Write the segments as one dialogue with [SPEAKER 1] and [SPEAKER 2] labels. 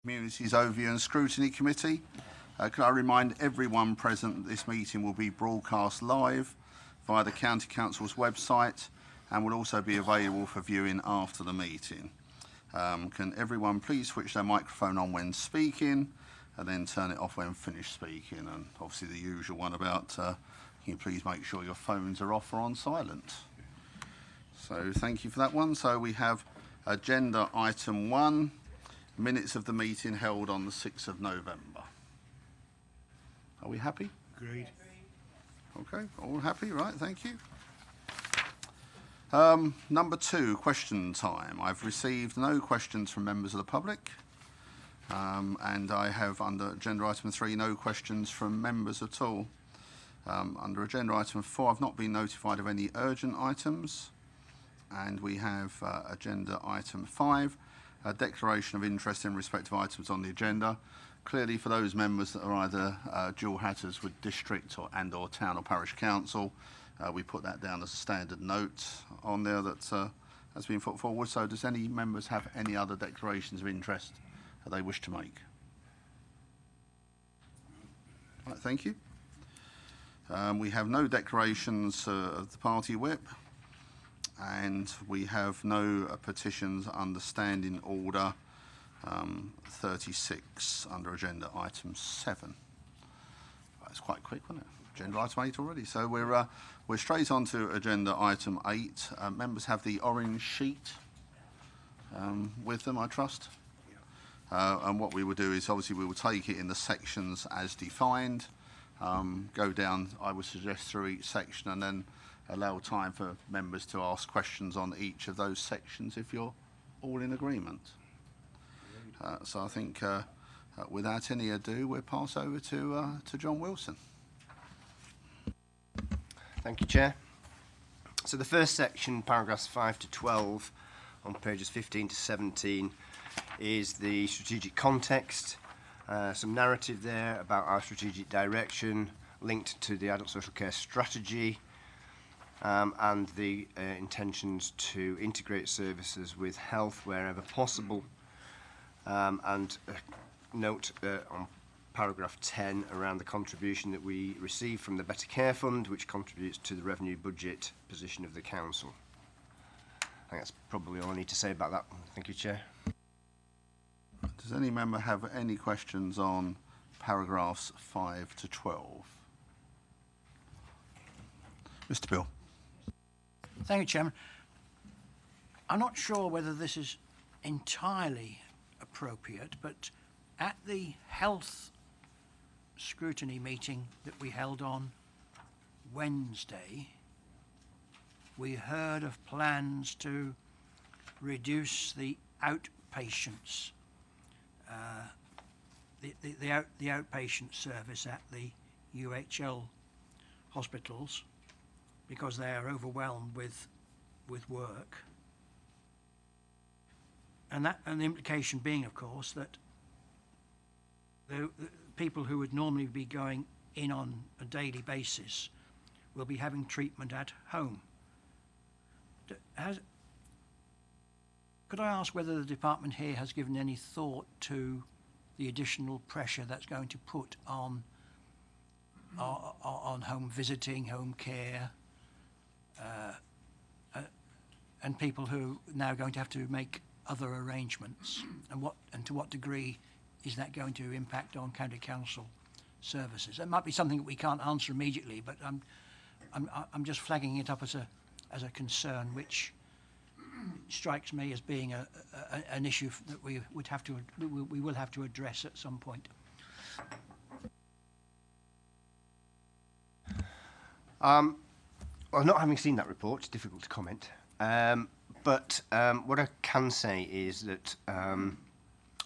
[SPEAKER 1] Communities Overview and Scrutiny Committee. Can I remind everyone present that this meeting will be broadcast live via the County Council's website and will also be available for viewing after the meeting. Can everyone please switch their microphone on when speaking and then turn it off when finished speaking? And obviously the usual one about can you please make sure your phones are off or on silent. So thank you for that one. So we have agenda item 1, minutes of the meeting held on the 6th of November. Are we happy?
[SPEAKER 2] Agreed.
[SPEAKER 1] Okay, all happy, right, thank you. Number 2, question time. I've received no questions from members of the public, and I have under agenda item 3 no questions from members at all. Under agenda item 4, I've not been notified of any urgent items, and we have agenda item 5, a declaration of interest in respect of items on the agenda. Clearly, for those members that are either dual hatters with district or town or parish council, we put that down as a standard note on there that has been put forward. So does any members have any other declarations of interest that they wish to make? Right, thank you. We have no declarations of the party whip, and we have no petitions under standing order 36 under agenda item 7. That's quite quick, wasn't it? Agenda item 8 already. So we're straight on to agenda item 8. Members have the orange sheet with them, I trust. And what we will do is obviously we will take it in the sections as defined, go down, I would suggest, through each section and then allow time for members to ask questions on each of those sections if you're all in agreement. So I think without any ado, we'll pass over to John Wilson.
[SPEAKER 3] Thank you, Chair. So the first section, paragraphs 5 to 12, on pages 15 to 17, is the strategic context. Some narrative there about our strategic direction linked to the adult social care strategy, and the intentions to integrate services with health wherever possible. And note on paragraph 10 around the contribution that we receive from the Better Care Fund, which contributes to the revenue budget position of the Council. I think that's probably all I need to say about that. Thank you, Chair.
[SPEAKER 1] Does any member have any questions on paragraphs 5 to 12? Mr. Bill.
[SPEAKER 2] Thank you, Chairman. I'm not sure whether this is entirely appropriate, but at the health scrutiny meeting that we held on Wednesday, we heard of plans to reduce the outpatients, the outpatient service at the UHL hospitals because they are overwhelmed with work. And the implication being, of course, that the people who would normally be going in on a daily basis will be having treatment at home. Could I ask whether the department here has given any thought to the additional pressure that's going to put on home visiting, home care, and people who are now going to have to make other arrangements, and to what degree is that going to impact on county council services? It might be something that we can't answer immediately, but I'm just flagging it up as a concern, which strikes me as being an issue that we will have to address at some point.
[SPEAKER 3] Well, not having seen that report, it's difficult to comment. But what I can say is that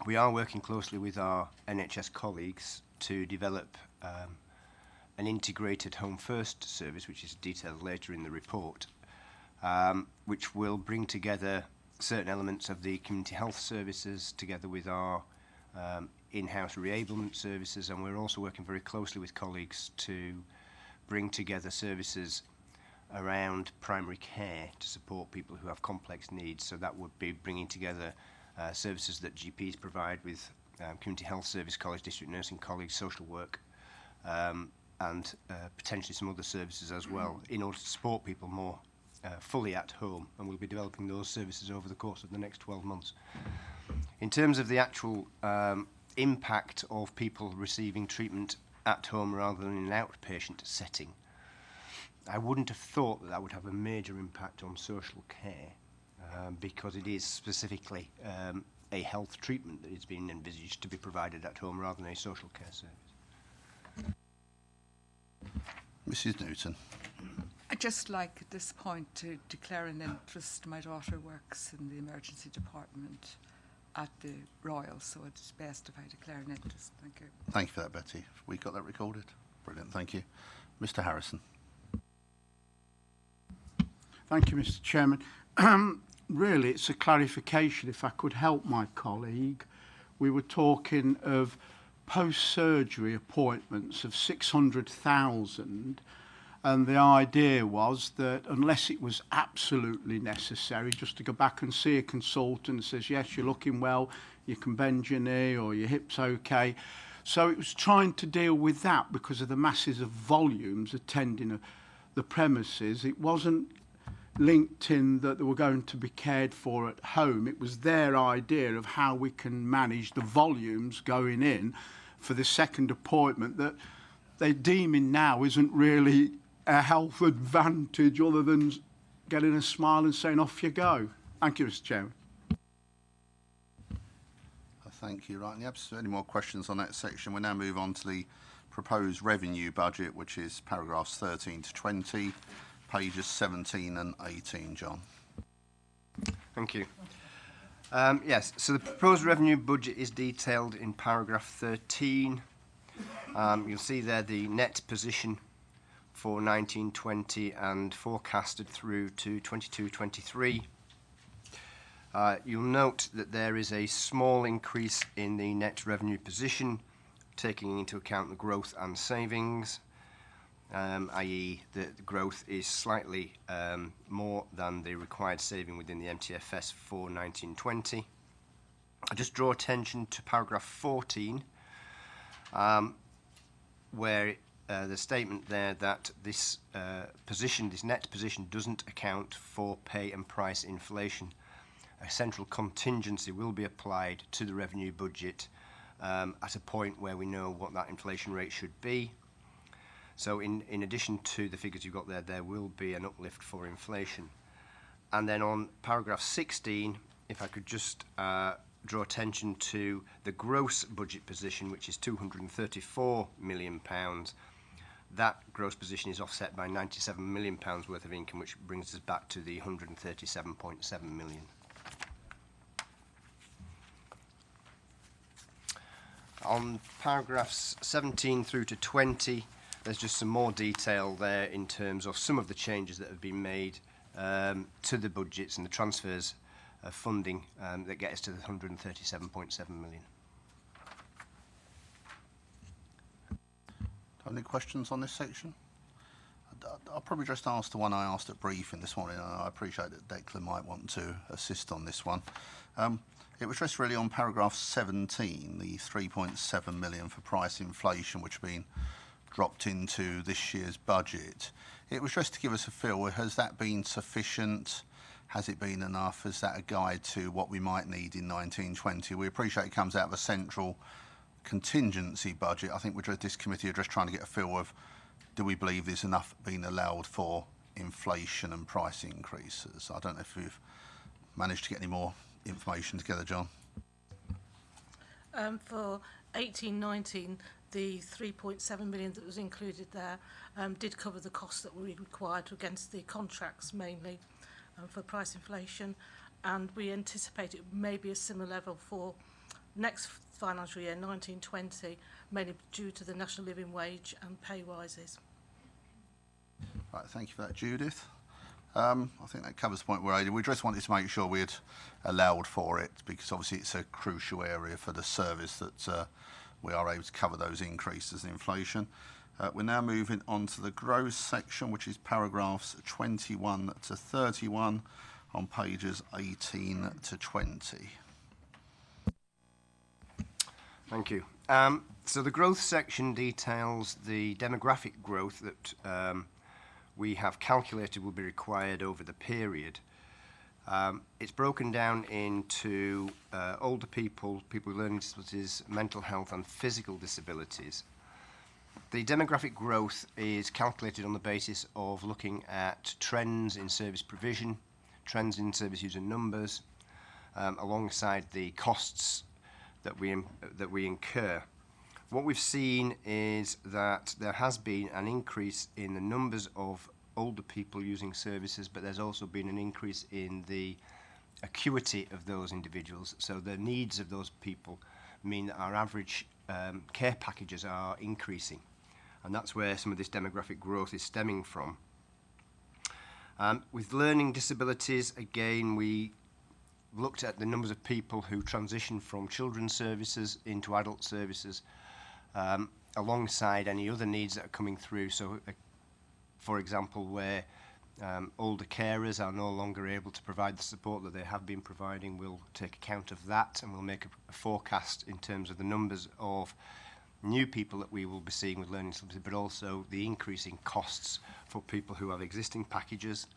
[SPEAKER 3] we are working closely with our NHS colleagues to develop an integrated Home First service, which is detailed later in the report, which will bring together certain elements of the community health services together with our in-house reablement services, and we're also working very closely with colleagues to bring together services around primary care to support people who have complex needs. So that would be bringing together services that GPs provide with Community Health Service College, District Nursing College, social work, and potentially some other services as well, in order to support people more fully at home, and we'll be developing those services over the course of the next 12 months. In terms of the actual impact of people receiving treatment at home rather than in an outpatient setting, I wouldn't have thought that that would have a major impact on social care, because it is specifically a health treatment that is being envisaged to be provided at home rather than a social care service.
[SPEAKER 1] Mrs. Newton.
[SPEAKER 4] I'd just like at this point to declare an interest. My daughter works in the emergency department at the Royal, so it's best if I declare an interest. Thank you.
[SPEAKER 1] Thank you for that, Betty. Have we got that recorded? Brilliant, thank you. Mr. Harrison.
[SPEAKER 5] Thank you, Mr. Chairman. Really, it's a clarification, if I could help my colleague. We were talking of post-surgery appointments of 600,000, and the idea was that unless it was absolutely necessary, just to go back and see a consultant and says, yes, you're looking well, you can bend your knee or your hip's okay. So it was trying to deal with that because of the masses of volumes attending the premises. It wasn't linked in that they were going to be cared for at home. It was their idea of how we can manage the volumes going in for the second appointment that they're deeming now isn't really a health advantage other than getting a smile and saying off you go. Thank you, Mr. Chairman.
[SPEAKER 1] Thank you. Right, in the absence of any more questions on that section, we'll now move on to the proposed revenue budget, which is paragraphs 13 to 20, pages 17 and 18, John.
[SPEAKER 3] Thank you. Yes, so the proposed revenue budget is detailed in paragraph 13. You'll see there the net position for 1920 and forecasted through to 22-23. You'll note that there is a small increase in the net revenue position, taking into account the growth and savings, i.e. the growth is slightly more than the required saving within the MTFS for 1920. I just draw attention to paragraph 14, where the statement there that this this net position doesn't account for pay and price inflation. A central contingency will be applied to the revenue budget at a point where we know what that inflation rate should be. So in addition to the figures you've got there, there will be an uplift for inflation. And then on paragraph 16, if I could just draw attention to the gross budget position, which is £234 million. That gross position is offset by £97 million worth of income, which brings us back to the 137.7 million. On paragraphs 17 through to 20, there's just some more detail there in terms of some of the changes that have been made to the budgets and the transfers of funding that get us to the 137.7 million.
[SPEAKER 1] Any questions on this section? I'll probably just ask the one I asked at briefing this morning, and I appreciate that Declan might want to assist on this one. It was just really on paragraph 17, the 3.7 million for price inflation, which has been dropped into this year's budget. It was just to give us a feel, has that been sufficient? Has it been enough? Is that a guide to what we might need in 1920? We appreciate it comes out of a central contingency budget. I think this committee are just trying to get a feel of, do we believe there's enough being allowed for inflation and price increases? I don't know if we've managed to get any more information together, John.
[SPEAKER 6] For 18-19, the 3.7 million that was included there did cover the costs that were required against the contracts mainly for price inflation, and we anticipate it may be a similar level for next financial year, 1920, mainly due to the national living wage and pay rises.
[SPEAKER 1] Right, thank you for that, Judith. I think that covers the point we're at. We just wanted to make sure we had allowed for it, because obviously it's a crucial area for the service that we are able to cover those increases in inflation. We're now moving on to the gross section, which is paragraphs 21 to 31 on pages 18 to 20.
[SPEAKER 3] Thank you. So the growth section details the demographic growth that we have calculated will be required over the period. It's broken down into older people, people with learning disabilities, mental health and physical disabilities. The demographic growth is calculated on the basis of looking at trends in service provision, trends in service user numbers, alongside the costs that we incur. What we've seen is that there has been an increase in the numbers of older people using services, but there's also been an increase in the acuity of those individuals. So the needs of those people mean that our average care packages are increasing. And that's where some of this demographic growth is stemming from. With learning disabilities, again, we looked at the numbers of people who transition from children's services into adult services, alongside any other needs that are coming through. So, for example, where older carers are no longer able to provide the support that they have been providing, we'll take account of that and we'll make a forecast in terms of the numbers of new people that we will be seeing with learning disabilities, but also the increasing costs for people who have existing packages.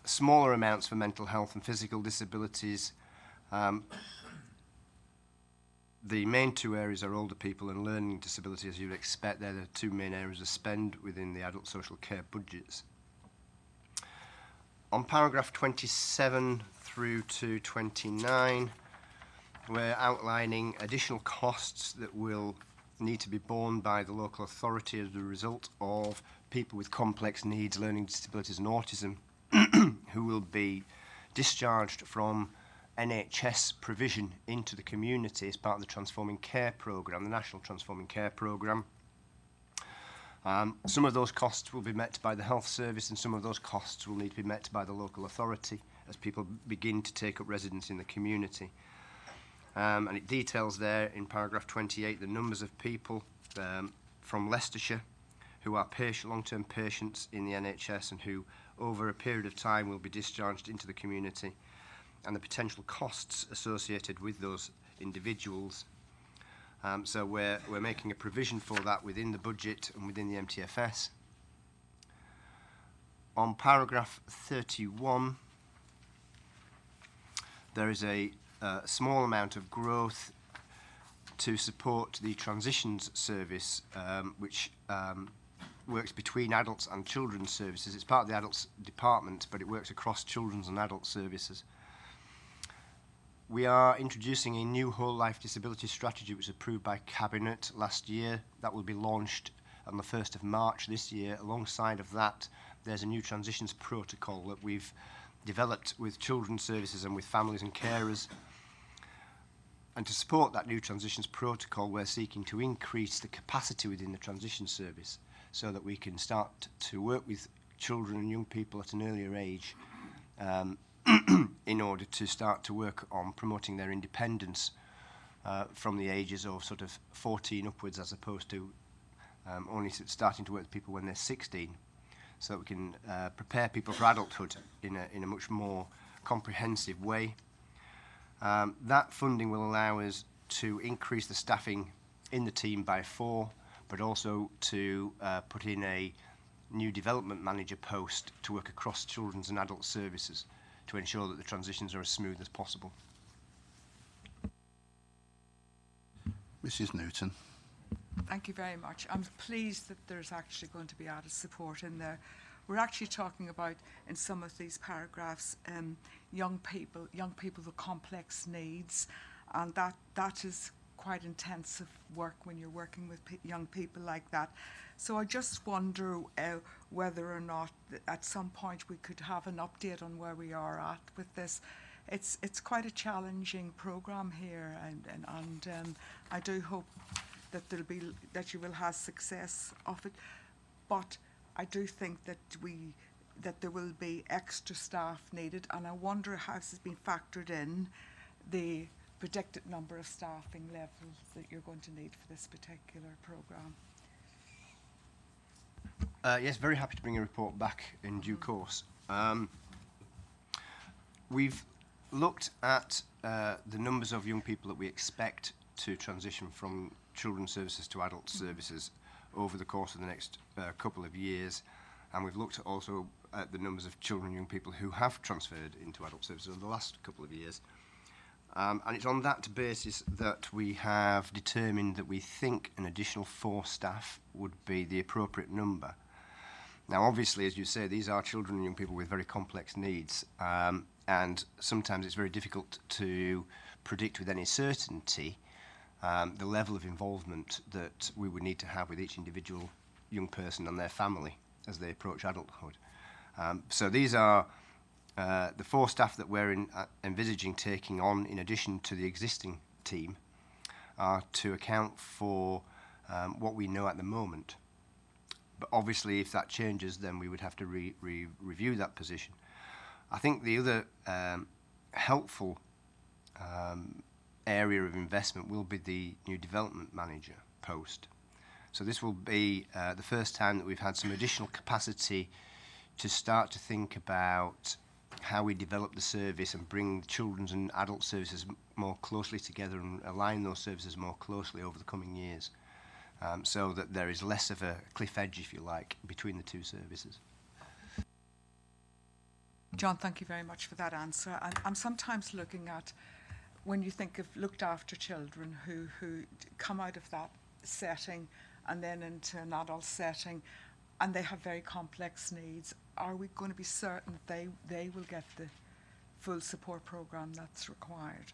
[SPEAKER 3] Smaller amounts for mental health and physical disabilities. The main two areas are older people and learning disability, as you'd expect. They're the two main areas of spend within the adult social care budgets. On paragraph 27 through to 29, we're outlining additional costs that will need to be borne by the local authority as a result of people with complex needs, learning disabilities and autism who will be discharged from NHS provision into the community as part of the Transforming Care Programme, the National Transforming Care Programme. Some of those costs will be met by the health service and some of those costs will need to be met by the local authority as people begin to take up residence in the community. And it details there in paragraph 28 the numbers of people from Leicestershire who are long-term patients in the NHS and who over a period of time will be discharged into the community, and the potential costs associated with those individuals. So we're making a provision for that within the budget and within the MTFS. On paragraph 31, there is a small amount of growth to support the transitions service, which works between adults and children's services. It's part of the adults department, but it works across children's and adult services. We are introducing a new whole life disability strategy which was approved by Cabinet last year. That will be launched on the 1st of March this year. Alongside of that, there's a new transitions protocol that we've developed with children's services and with families and carers. And to support that new transitions protocol, we're seeking to increase the capacity within the transition service so that we can start to work with children and young people at an earlier age in order to start to work on promoting their independence from the ages of sort of 14 upwards, as opposed to only starting to work with people when they're 16, so that we can prepare people for adulthood in a much more comprehensive way. That funding will allow us to increase the staffing in the team by 4, but also to put in a new development manager post to work across children's and adult services to ensure that the transitions are as smooth as possible.
[SPEAKER 1] Mrs. Newton.
[SPEAKER 4] Thank you very much. I'm pleased that there's actually going to be added support in there. We're actually talking about, in some of these paragraphs, young people with complex needs, and that is quite intensive work when you're working with young people like that. So I just wonder whether or not at some point we could have an update on where we are at with this. It's quite a challenging programme here, and I do hope that you will have success of it. But I do think that there will be extra staff needed, and I wonder how this has been factored in, the predicted number of staffing levels that you're going to need for this particular programme.
[SPEAKER 3] Yes, very happy to bring a report back in due course. We've looked at the numbers of young people that we expect to transition from children's services to adult services over the course of the next couple of years, and we've looked also at the numbers of children and young people who have transferred into adult services over the last couple of years. And it's on that basis that we have determined that we think an additional 4 staff would be the appropriate number. Now, obviously, as you say, these are children and young people with very complex needs, and sometimes it's very difficult to predict with any certainty the level of involvement that we would need to have with each individual young person and their family as they approach adulthood. So these are the 4 staff that we're envisaging taking on in addition to the existing team are to account for what we know at the moment. But obviously, if that changes, then we would have to review that position. I think the other helpful area of investment will be the new development manager post. So this will be the first time that we've had some additional capacity to start to think about how we develop the service and bring children's and adult services more closely together and align those services more closely over the coming years, so that there is less of a cliff edge, if you like, between the 2 services.
[SPEAKER 4] John, thank you very much for that answer. I'm sometimes looking at, when you think of looked after children who come out of that setting and then into an adult setting, and they have very complex needs, are we going to be certain that they will get the full support programme that's required?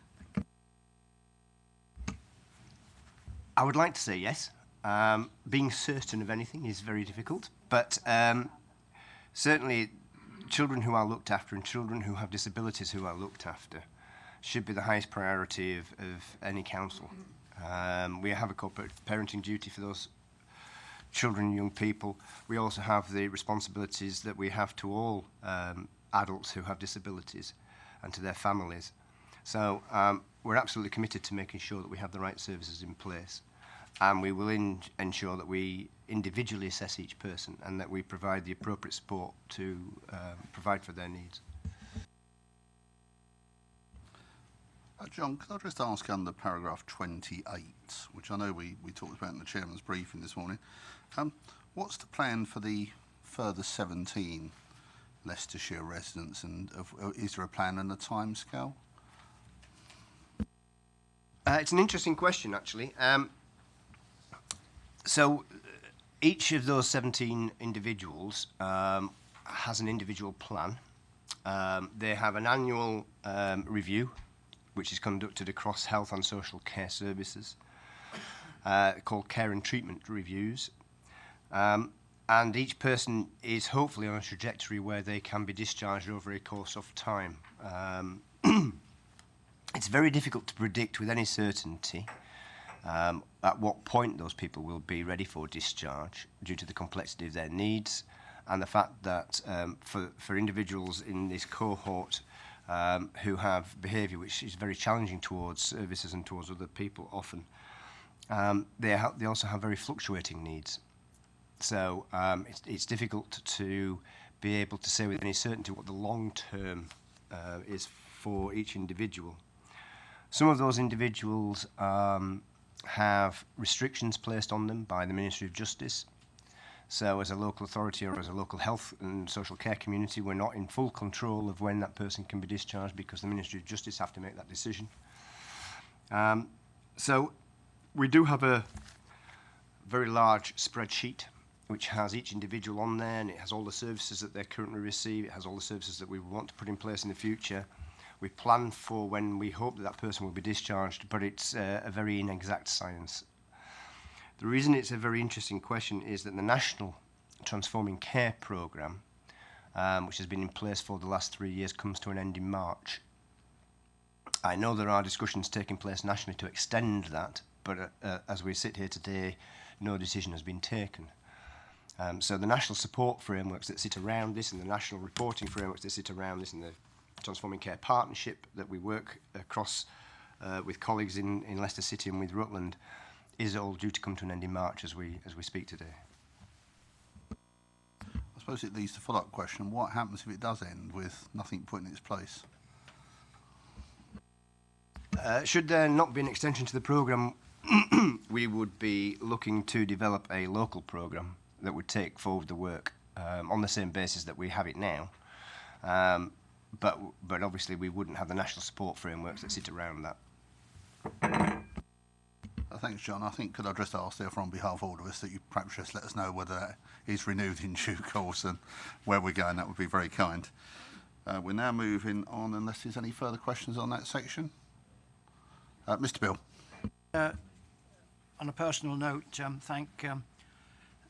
[SPEAKER 3] I would like to say yes. Being certain of anything is very difficult, but certainly children who are looked after and children who have disabilities who are looked after should be the highest priority of any council. We have a corporate parenting duty for those children and young people. We also have the responsibilities that we have to all adults who have disabilities and to their families. So we're absolutely committed to making sure that we have the right services in place, and we will ensure that we individually assess each person and that we provide the appropriate support to provide for their needs.
[SPEAKER 1] John, could I just ask under paragraph 28, which I know we talked about in the chairman's briefing this morning, what's the plan for the further 17 Leicestershire residents, and is there a plan and a timescale?
[SPEAKER 3] It's an interesting question, actually. So each of those 17 individuals has an individual plan. They have an annual review, which is conducted across health and social care services, called care and treatment reviews. And each person is hopefully on a trajectory where they can be discharged over a course of time. It's very difficult to predict with any certainty at what point those people will be ready for discharge due to the complexity of their needs and the fact that for individuals in this cohort who have behaviour which is very challenging towards services and towards other people often, they also have very fluctuating needs. So it's difficult to be able to say with any certainty what the long term is for each individual. Some of those individuals have restrictions placed on them by the Ministry of Justice. So as a local authority or as a local health and social care community, we're not in full control of when that person can be discharged because the Ministry of Justice have to make that decision. So we do have a very large spreadsheet which has each individual on there, and it has all the services that they currently receive, it has all the services that we want to put in place in the future. We plan for when we hope that that person will be discharged, but it's a very inexact science. The reason it's a very interesting question is that the National Transforming Care Programme, which has been in place for the last 3 years, comes to an end in March. I know there are discussions taking place nationally to extend that, but as we sit here today, no decision has been taken. So the national support frameworks that sit around this and the national reporting frameworks that sit around this and the Transforming Care Partnership that we work across with colleagues in Leicester City and with Rutland is all due to come to an end in March as we speak today.
[SPEAKER 1] I suppose it leads to a follow-up question. What happens if it does end with nothing put in its place?
[SPEAKER 3] Should there not be an extension to the programme, we would be looking to develop a local programme that would take forward the work on the same basis that we have it now. But obviously we wouldn't have the national support frameworks that sit around that.
[SPEAKER 1] Thanks, John. I think could I just ask therefore on behalf of all of us that you perhaps just let us know whether that is renewed in due course and where we're going. That would be very kind. We're now moving on, unless there's any further questions on that section. Mr. Bill.
[SPEAKER 2] On a personal note, thank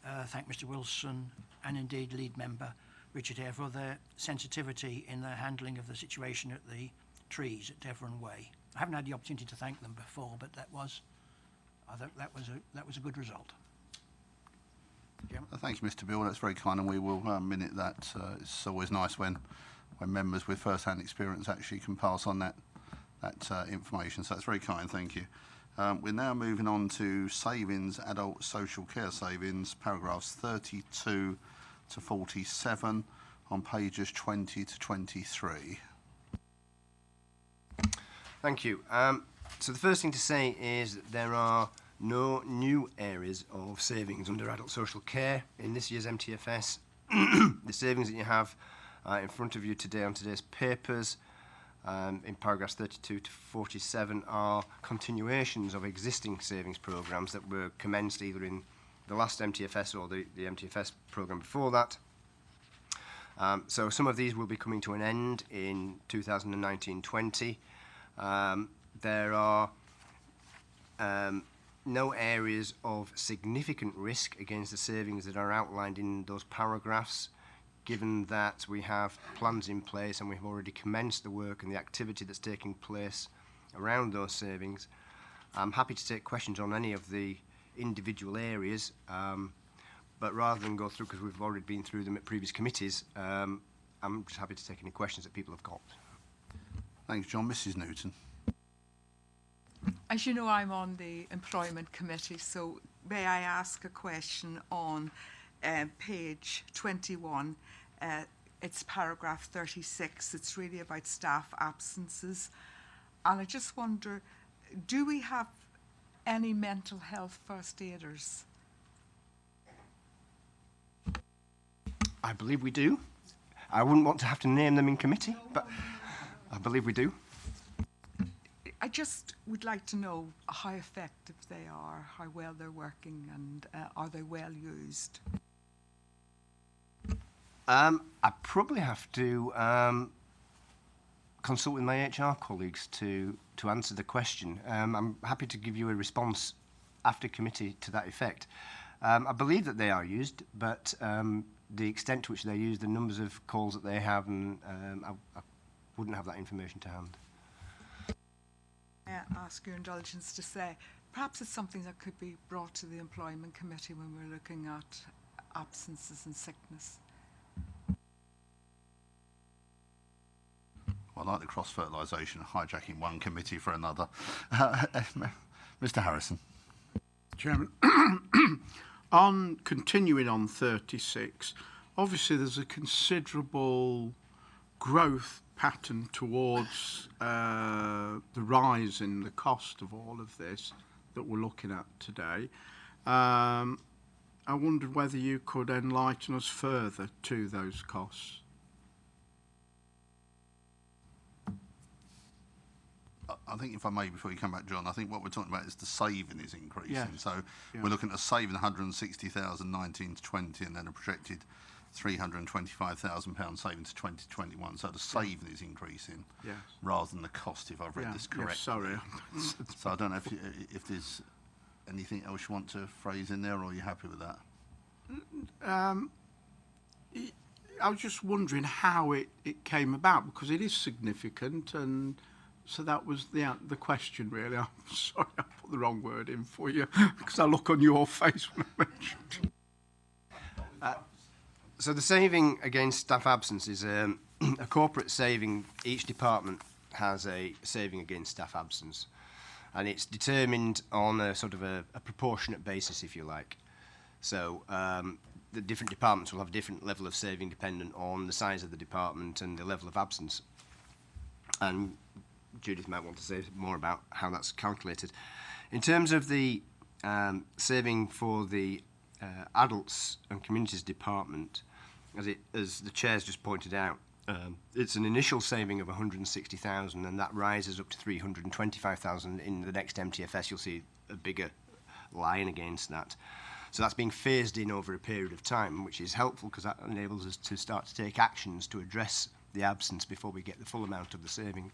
[SPEAKER 2] Mr. Wilson and indeed lead member Richard here for their sensitivity in their handling of the situation at the trees at Devon Way. I haven't had the opportunity to thank them before, but I think that was a good result.
[SPEAKER 1] Thank you, Mr. Bill. That's very kind, and we will minute that. It's always nice when members with first-hand experience actually can pass on that information. So that's very kind. Thank you. We're now moving on to savings, adult social care savings, paragraphs 32 to 47 on pages 20 to 23.
[SPEAKER 3] Thank you. So the first thing to say is that there are no new areas of savings under adult social care in this year's MTFS. The savings that you have in front of you today on today's papers in paragraphs 32 to 47 are continuations of existing savings programmes that were commenced either in the last MTFS or the MTFS programme before that. So some of these will be coming to an end in 2019-20. There are no areas of significant risk against the savings that are outlined in those paragraphs, given that we have plans in place and we have already commenced the work and the activity that's taking place around those savings. I'm happy to take questions on any of the individual areas, but rather than go through, because we've already been through them at previous committees, I'm just happy to take any questions that people have got.
[SPEAKER 1] Thanks, John. Mrs. Newton.
[SPEAKER 4] As you know, I'm on the Employment Committee, so may I ask a question on page 21? It's paragraph 36. It's really about staff absences. And I just wonder, do we have any mental health first aiders?
[SPEAKER 3] I believe we do. I wouldn't want to have to name them in committee, but I believe we do.
[SPEAKER 4] I just would like to know how effective they are, how well they're working, and are they well used?
[SPEAKER 3] I probably have to consult with my HR colleagues to answer the question. I'm happy to give you a response after committee to that effect. I believe that they are used, but the extent to which they're used, the numbers of calls that they have, and I wouldn't have that information to hand.
[SPEAKER 4] Ask your indulgence to say, perhaps it's something that could be brought to the Employment Committee when we're looking at absences and sickness.
[SPEAKER 1] Well, I like the cross-fertilisation, hijacking one committee for another. Mr. Harrison.
[SPEAKER 5] Chairman, on continuing on 36, obviously there's a considerable growth pattern towards the rise in the cost of all of this that we're looking at today. I wondered whether you could enlighten us further to those costs.
[SPEAKER 1] I think, if I may, before you come back, John, I think what we're talking about is the saving is increasing.
[SPEAKER 5] Yes.
[SPEAKER 1] So we're looking at a saving 160,000 19 to 20, and then a projected £325,000 saving to 2021. So the saving is increasing,
[SPEAKER 5] Yes.
[SPEAKER 1] rather than the cost, if I've read this correctly.
[SPEAKER 5] Yes, sorry.
[SPEAKER 1] So I don't know if there's anything else you want to phrase in there, or are you happy with that?
[SPEAKER 5] I was just wondering how it came about, because it is significant, and so that was the question, really. I'm sorry I put the wrong word in for you, because I look on your face when I mentioned it.
[SPEAKER 3] So the saving against staff absence is a corporate saving. Each department has a saving against staff absence, and it's determined on a sort of a proportionate basis, if you like. So the different departments will have a different level of saving dependent on the size of the department and the level of absence. And Judith might want to say more about how that's calculated. In terms of the saving for the Adults and Communities Department, as the Chair's just pointed out, it's an initial saving of 160,000, and that rises up to 325,000 in the next MTFS. You'll see a bigger line against that. So that's being phased in over a period of time, which is helpful because that enables us to start to take actions to address the absence before we get the full amount of the saving.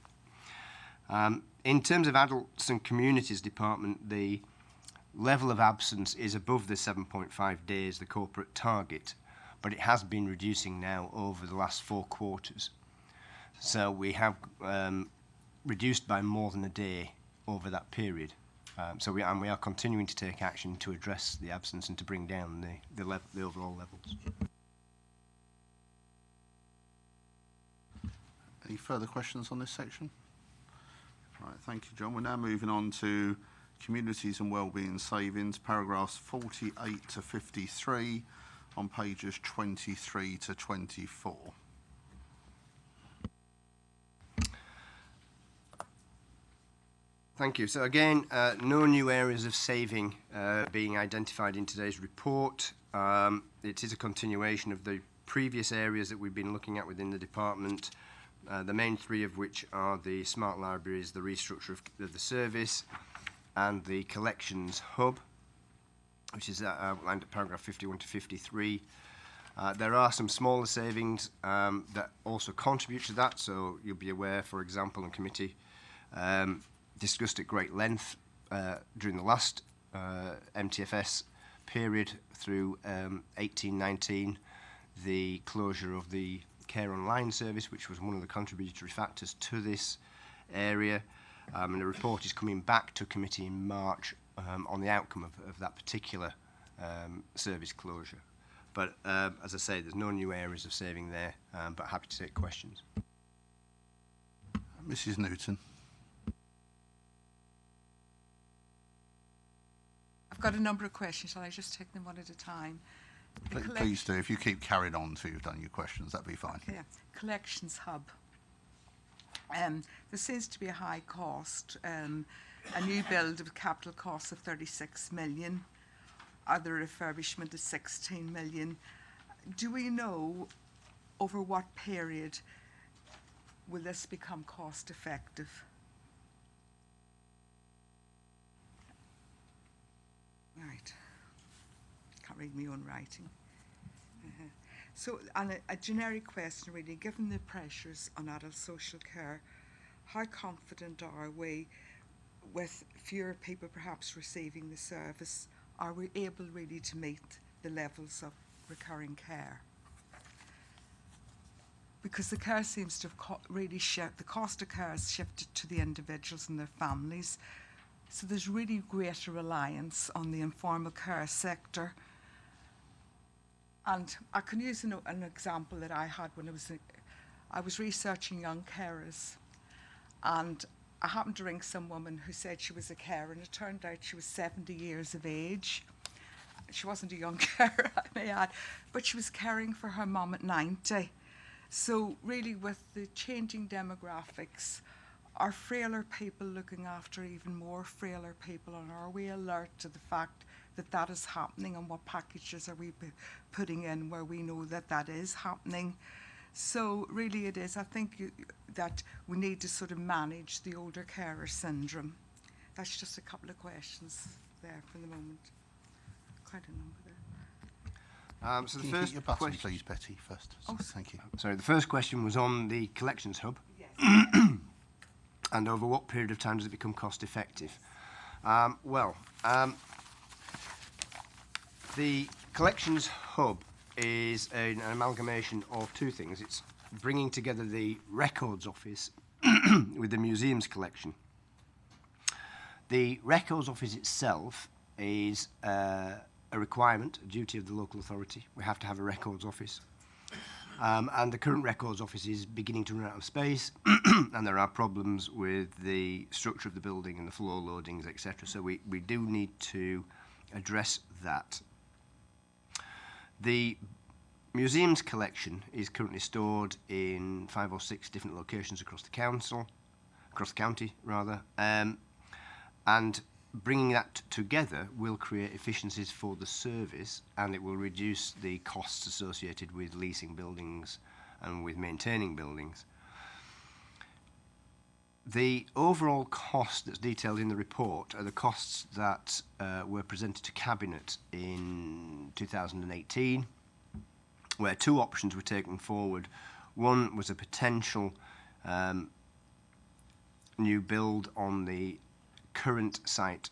[SPEAKER 3] In terms of Adults and Communities Department, the level of absence is above the 7.5 days, the corporate target, but it has been reducing now over the last 4 quarters. So we have reduced by more than a day over that period. So we are continuing to take action to address the absence and to bring down the overall levels.
[SPEAKER 1] Any further questions on this section? Right, thank you, John. We're now moving on to Communities and Wellbeing Savings, paragraphs 48 to 53 on pages 23 to 24.
[SPEAKER 3] Thank you. So again, no new areas of saving being identified in today's report. It is a continuation of the previous areas that we've been looking at within the department, the main 3 of which are the smart libraries, the restructure of the service, and the collections hub, which is outlined at paragraph 51 to 53. There are some smaller savings that also contribute to that, so you'll be aware, for example, in committee, discussed at great length during the last MTFS period through 18-19, the closure of the Care Online service, which was one of the contributory factors to this area. And the report is coming back to committee in March on the outcome of that particular service closure. But as I say, there's no new areas of saving there, but happy to take questions.
[SPEAKER 1] Mrs. Newton.
[SPEAKER 4] I've got a number of questions. Shall I just take them one at a time?
[SPEAKER 1] Please do. If you keep carried on till you've done your questions, that'd be fine.
[SPEAKER 4] Okay. Collections hub. There seems to be a high cost, a new build with capital costs of 36 million, other refurbishment is 16 million. Do we know over what period will this become cost effective? Right. Can't read my own writing. So, and a generic question really, given the pressures on adult social care, how confident are we with fewer people perhaps receiving the service? Are we able really to meet the levels of recurring care? Because the care seems to have really shifted, the cost of care has shifted to the individuals and their families. So there's really greater reliance on the informal care sector. And I can use an example that I had when I was researching young carers, and I happened to ring some woman who said she was a carer, and it turned out she was 70 years of age. She wasn't a young carer, I may add, but she was caring for her mum at 90. So really, with the changing demographics, are frailer people looking after even more frailer people, and are we alert to the fact that that is happening, and what packages are we putting in where we know that that is happening? So really it is, I think that we need to sort of manage the older carer syndrome. That's just a couple of questions there for the moment. Quite a number there.
[SPEAKER 3] So
[SPEAKER 1] Can
[SPEAKER 3] the
[SPEAKER 1] you hit
[SPEAKER 3] first
[SPEAKER 1] your button,
[SPEAKER 3] question,
[SPEAKER 1] please, Betty, first?
[SPEAKER 4] Oh,
[SPEAKER 1] Thank you.
[SPEAKER 3] sorry, the first question was on the collections hub.
[SPEAKER 4] Yes.
[SPEAKER 3] And over what period of time does it become cost effective? The collections hub is an amalgamation of 2 things. It's bringing together the records office with the museums collection. The records office itself is a requirement, a duty of the local authority. We have to have a records office. And the current records office is beginning to run out of space, and there are problems with the structure of the building and the floor loadings, etc. So we do need to address that. The museums collection is currently stored in 5 or 6 different locations across the council. across the county rather, and bringing that together will create efficiencies for the service, and it will reduce the costs associated with leasing buildings and with maintaining buildings. The overall cost that's detailed in the report are the costs that were presented to Cabinet in 2018, where two options were taken forward. One was a potential new build on the current site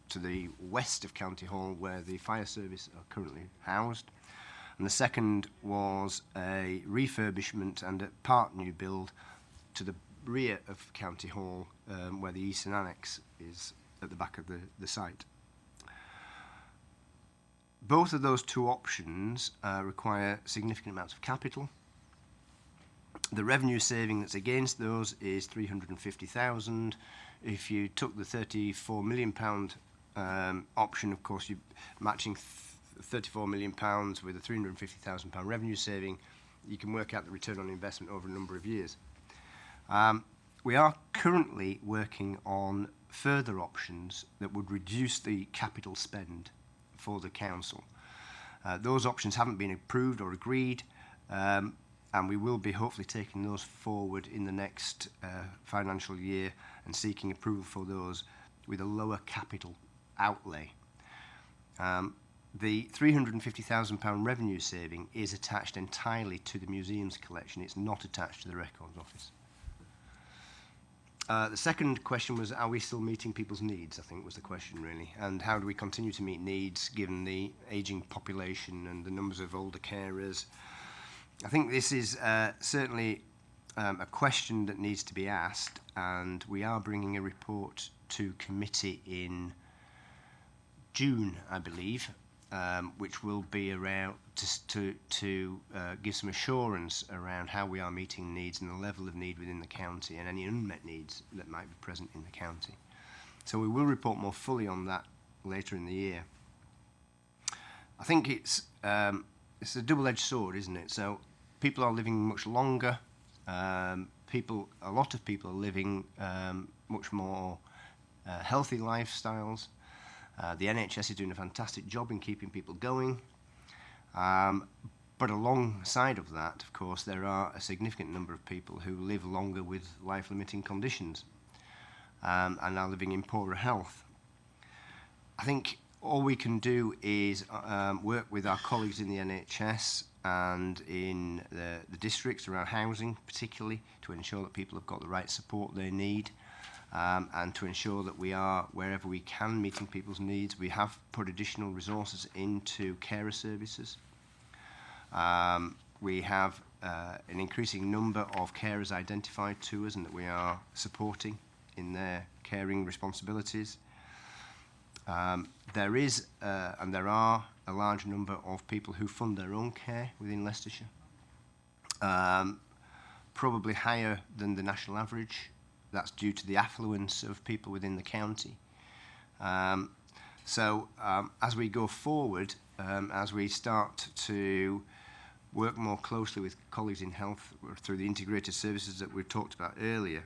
[SPEAKER 3] to the west of County Hall, where the fire service are currently housed. And the second was a refurbishment and a part new build to the rear of County Hall, where the eastern annex is at the back of the site. Both of those two options require significant amounts of capital. The revenue saving that's against those is 350,000. If you took the £34 million option, of course, you're matching £34 million with a £350,000 revenue saving. You can work out the return on investment over a number of years. We are currently working on further options that would reduce the capital spend for the council. Those options haven't been approved or agreed, and we will be hopefully taking those forward in the next financial year and seeking approval for those with a lower capital outlay. The £350,000 revenue saving is attached entirely to the museum's collection. It's not attached to the Records Office. The second question was, are we still meeting people's needs, I think was the question really, and how do we continue to meet needs given the ageing population and the numbers of older carers. I think this is certainly a question that needs to be asked, and we are bringing a report to committee in June, I believe, which will be around to give some assurance around how we are meeting needs and the level of need within the county and any unmet needs that might be present in the county. So we will report more fully on that later in the year. I think it's a double-edged sword, isn't it? So people are living much longer. A lot of people are living much more healthy lifestyles. The NHS is doing a fantastic job in keeping people going. But alongside of that, of course, there are a significant number of people who live longer with life-limiting conditions and are living in poorer health. I think all we can do is work with our colleagues in the NHS and in the districts around housing, particularly, to ensure that people have got the right support they need. And to ensure that we are, wherever we can, meeting people's needs. We have put additional resources into carer services. We have an increasing number of carers identified to us and that we are supporting in their caring responsibilities. There is and there are a large number of people who fund their own care within Leicestershire, probably higher than the national average. That's due to the affluence of people within the county. So as we go forward, as we start to work more closely with colleagues in health through the integrated services that we've talked about earlier,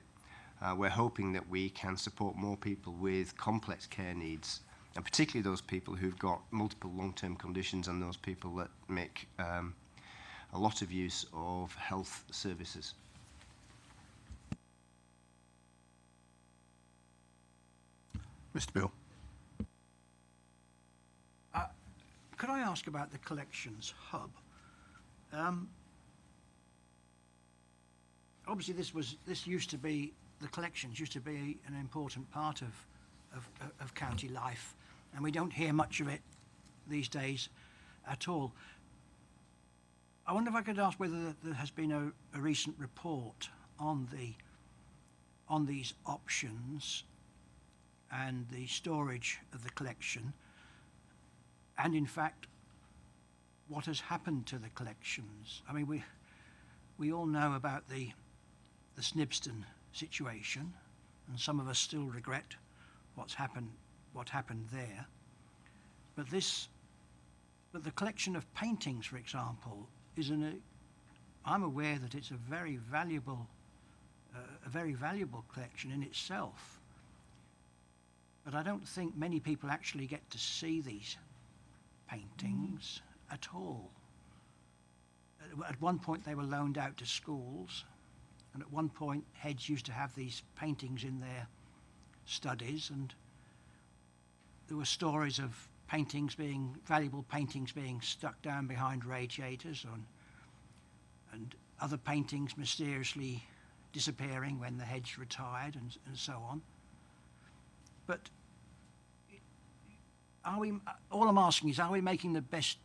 [SPEAKER 3] we're hoping that we can support more people with complex care needs, and particularly those people who've got multiple long-term conditions and those people that make a lot of use of health services.
[SPEAKER 1] Mr. Bill.
[SPEAKER 2] Could I ask about the collections hub? Obviously, the collections used to be an important part of county life, and we don't hear much of it these days at all. I wonder if I could ask whether there has been a recent report on these options and the storage of the collection, and in fact what has happened to the collections. I mean, we all know about the Snibston situation, and some of us still regret what happened there. But the collection of paintings, for example, I'm aware that it's a very valuable a very valuable collection in itself. But I don't think many people actually get to see these paintings at all. At one point they were loaned out to schools, and at one point heads used to have these paintings in their studies, and there were stories of valuable paintings being stuck down behind radiators, and other paintings mysteriously disappearing when the heads retired, and so on. But all I'm asking is, are we making the best?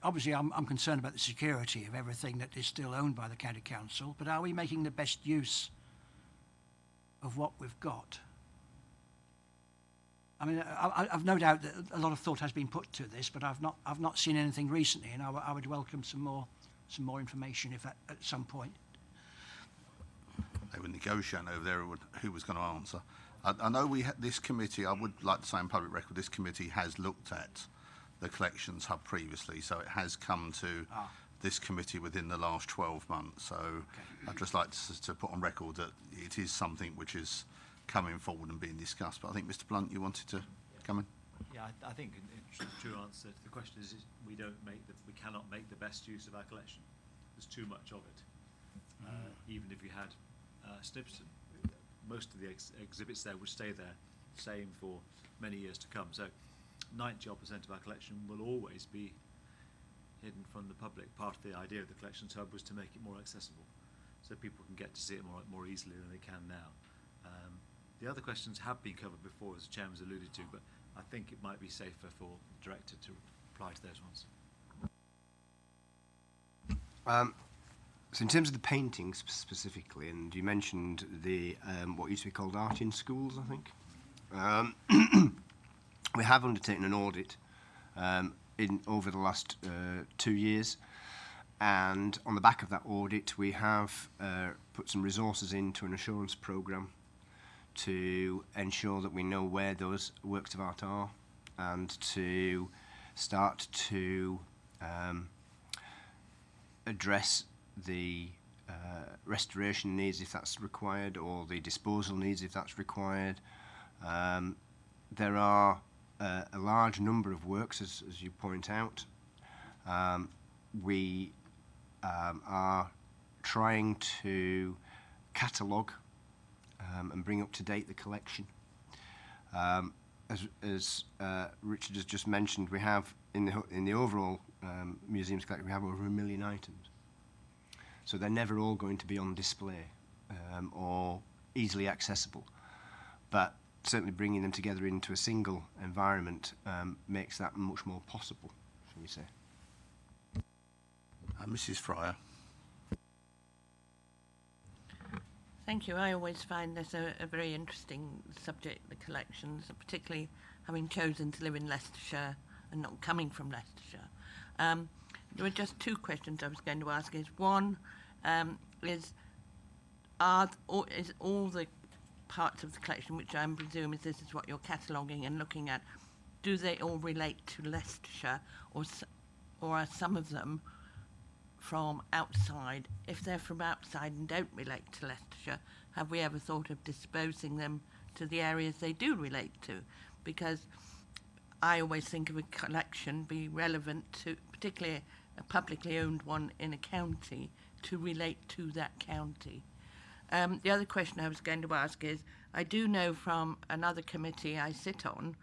[SPEAKER 2] Obviously, I'm concerned about the security of everything that is still owned by the County Council, but are we making the best use of what we've got? I mean, I've no doubt that a lot of thought has been put to this, but I've not seen anything recently, and I would welcome some more information if at some point.
[SPEAKER 1] They were negotiating over there who was going to answer. I know this committee, I would like to say in public record, this committee has looked at the collections hub previously, so it has come to this committee within the last 12 months. So I'd just like to put on record that it is something which is coming forward and being discussed. But I think, Mr. Blunt, you wanted to come in?
[SPEAKER 7] Yeah, I think the true answer to the question is we cannot make the best use of our collection. There's too much of it. Even if you had Snibston, most of the exhibits there would stay there, same for many years to come. So 90% of our collection will always be hidden from the public. Part of the idea of the collections hub was to make it more accessible, so people can get to see it more easily than they can now. The other questions have been covered before, as the Chairman's alluded to, but I think it might be safer for the Director to reply to those ones.
[SPEAKER 3] So in terms of the paintings specifically, and you mentioned the what used to be called art in schools, I think. We have undertaken an audit over the last 2 years, and on the back of that audit we have put some resources into an assurance programme to ensure that we know where those works of art are, and to start to address the restoration needs if that's required, or the disposal needs if that's required. There are a large number of works, as you point out. We are trying to catalogue and bring up to date the collection. As Richard has just mentioned, we have in the overall museum's collection, we have over 1 million items. So they're never all going to be on display or easily accessible. But certainly bringing them together into a single environment makes that much more possible, shall we say.
[SPEAKER 1] Mrs. Fryer.
[SPEAKER 8] Thank you. I always find this a very interesting subject, the collections, particularly having chosen to live in Leicestershire and not coming from Leicestershire. There were just 2 questions I was going to ask. One is all the parts of the collection, which I'm presuming this is what you're cataloguing and looking at, do they all relate to Leicestershire, or are some of them from outside? If they're from outside and don't relate to Leicestershire, have we ever thought of disposing them to the areas they do relate to? Because I always think of a collection be relevant to, particularly a publicly owned one in a county, to relate to that county. The other question I was going to ask is, I do know from another committee I sit on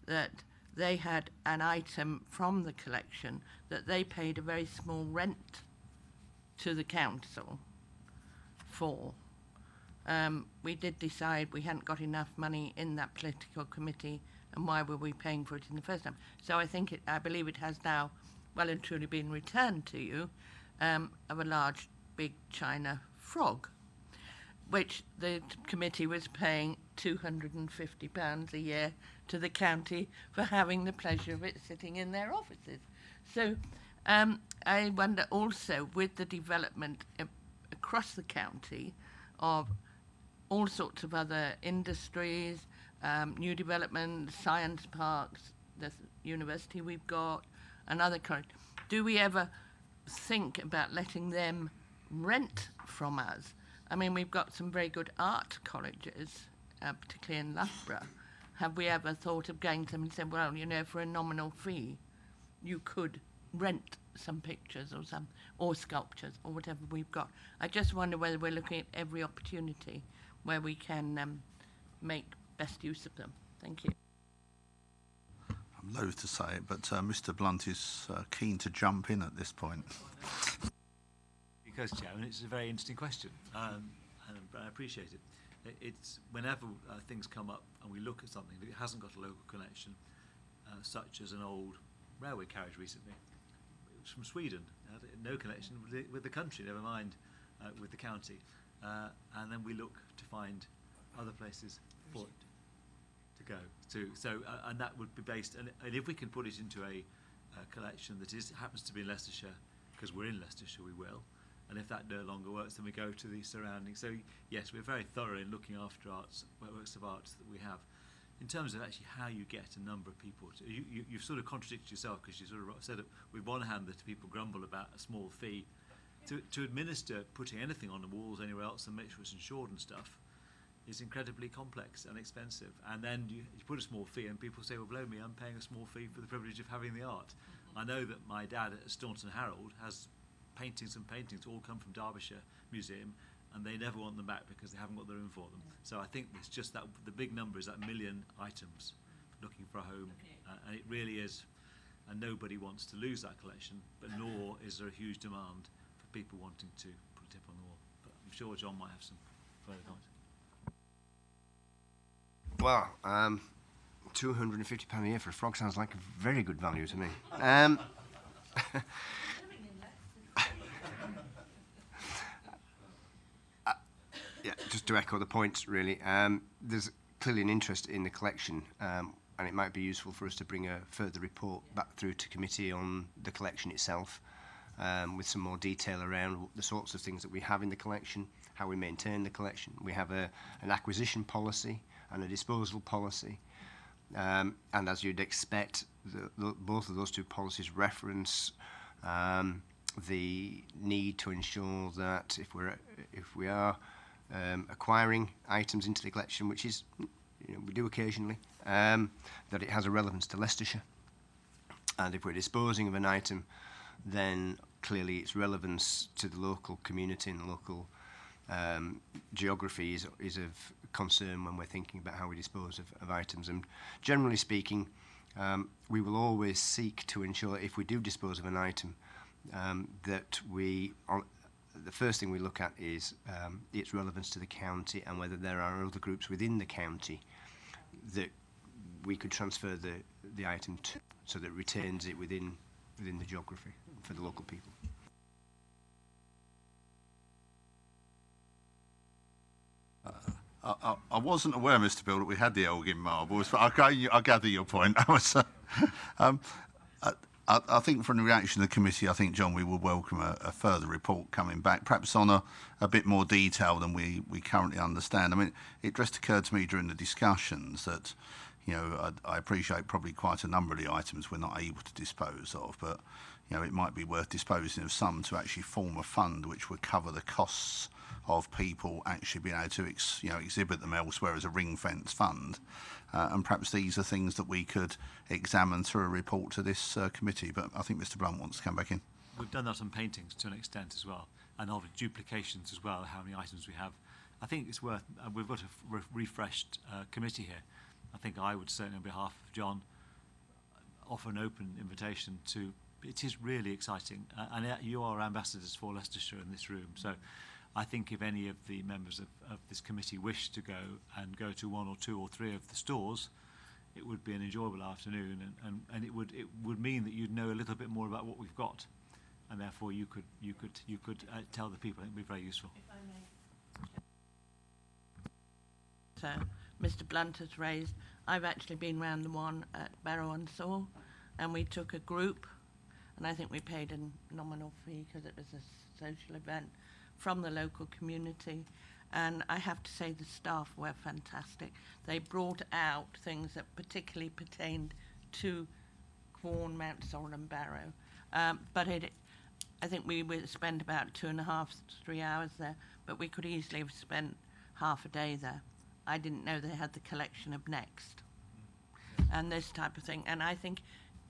[SPEAKER 8] that they had an item from the collection that they paid a very small rent to the council for. We did decide we hadn't got enough money in that political committee, and why were we paying for it in the first time? So I believe it has now well and truly been returned to you, of a large, big china frog, which the committee was paying £250 a year to the county for having the pleasure of it sitting in their offices. So I wonder also, with the development across the county of all sorts of other industries, new development, science parks, the university we've got, and other kind, do we ever think about letting them rent from us I mean, we've got some very good art colleges, particularly in Loughborough. Have we ever thought of going to them and said, well, you know, for a nominal fee, you could rent some pictures or sculptures or whatever we've got? I just wonder whether we're looking at every opportunity where we can make best use of them. Thank you.
[SPEAKER 1] I'm loath to say it, but Mr. Blunt is keen to jump in at this point.
[SPEAKER 7] Because, Chairman, it's a very interesting question, and I appreciate it. It's whenever things come up and we look at something that hasn't got a local connection, such as an old railway carriage recently. It was from Sweden, had no connection with the country, never mind with the county. And then we look to find other places for it to go to. So, and that would be based, and if we can put it into a collection that happens to be in Leicestershire, because we're in Leicestershire, we will. And if that no longer works, then we go to the surroundings. So, yes, we're very thorough in looking after works of art that we have. In terms of actually how you get a number of people, you've sort of contradicted yourself, because you sort of said that with one hand that people grumble about a small fee. To administer putting anything on the walls anywhere else and make sure it's insured and stuff is incredibly complex and expensive. And then you put a small fee and people say, well, blow me, I'm paying a small fee for the privilege of having the art. I know that my dad at Staunton Harold has paintings all come from Derbyshire Museum, and they never want them back because they haven't got the room for them. So I think it's just that the big number is that 1 million items looking for a home, and it really is, and nobody wants to lose that collection, but nor is there a huge demand for people wanting to put a tip on the wall. But I'm sure John might have some further comments.
[SPEAKER 3] Well, £250 a year for a frog sounds like a very good value to me. Yeah, just to echo the points, really. There's clearly an interest in the collection, and it might be useful for us to bring a further report back through to committee on the collection itself, with some more detail around the sorts of things that we have in the collection, how we maintain the collection. We have an acquisition policy and a disposal policy, and as you'd expect, both of those two policies reference the need to ensure that if we are acquiring items into the collection, which is, we do occasionally, that it has a relevance to Leicestershire. And if we're disposing of an item, then clearly its relevance to the local community and the local geography is of concern when we're thinking about how we dispose of items. And generally speaking, we will always seek to ensure, if we do dispose of an item, that the first thing we look at is its relevance to the county and whether there are other groups within the county that we could transfer the item to, so that it retains it within the geography for the local people.
[SPEAKER 1] I wasn't aware, Mr. Bill, that we had the Elgin marbles, but I gather your point. I think from the reaction of the committee, I think, John, we would welcome a further report coming back, perhaps on a bit more detail than we currently understand. I mean, it just occurred to me during the discussions that, I appreciate probably quite a number of the items we're not able to dispose of, but, it might be worth disposing of some to actually form a fund which would cover the costs of people actually being able to exhibit them elsewhere as a ring-fence fund. And perhaps these are things that we could examine through a report to this committee. But I think Mr. Blunt wants to come back in.
[SPEAKER 7] We've done that on paintings to an extent as well, and of duplications as well, how many items we have. I think it's worth, we've got a refreshed committee here. I think I would certainly, on behalf of John, offer an open invitation to, it is really exciting, and you are ambassadors for Leicestershire in this room. So I think if any of the members of this committee wish to go to 1 or 2 or 3 of the stores, it would be an enjoyable afternoon, and it would mean that you'd know a little bit more about what we've got, and therefore you could tell the people. I think it would be very useful.
[SPEAKER 8] If I may. So Mr. Blunt has raised, I've actually been round the one at Barrow and Saw, and we took a group, and I think we paid a nominal fee because it was a social event from the local community, and I have to say the staff were fantastic. They brought out things that particularly pertained to Quorn, Mount Sorrel and Barrow, but I think we would spend about 2.5 to 3 hours there, but we could easily have spent half a day there. I didn't know they had the collection of Next and this type of thing. And I think,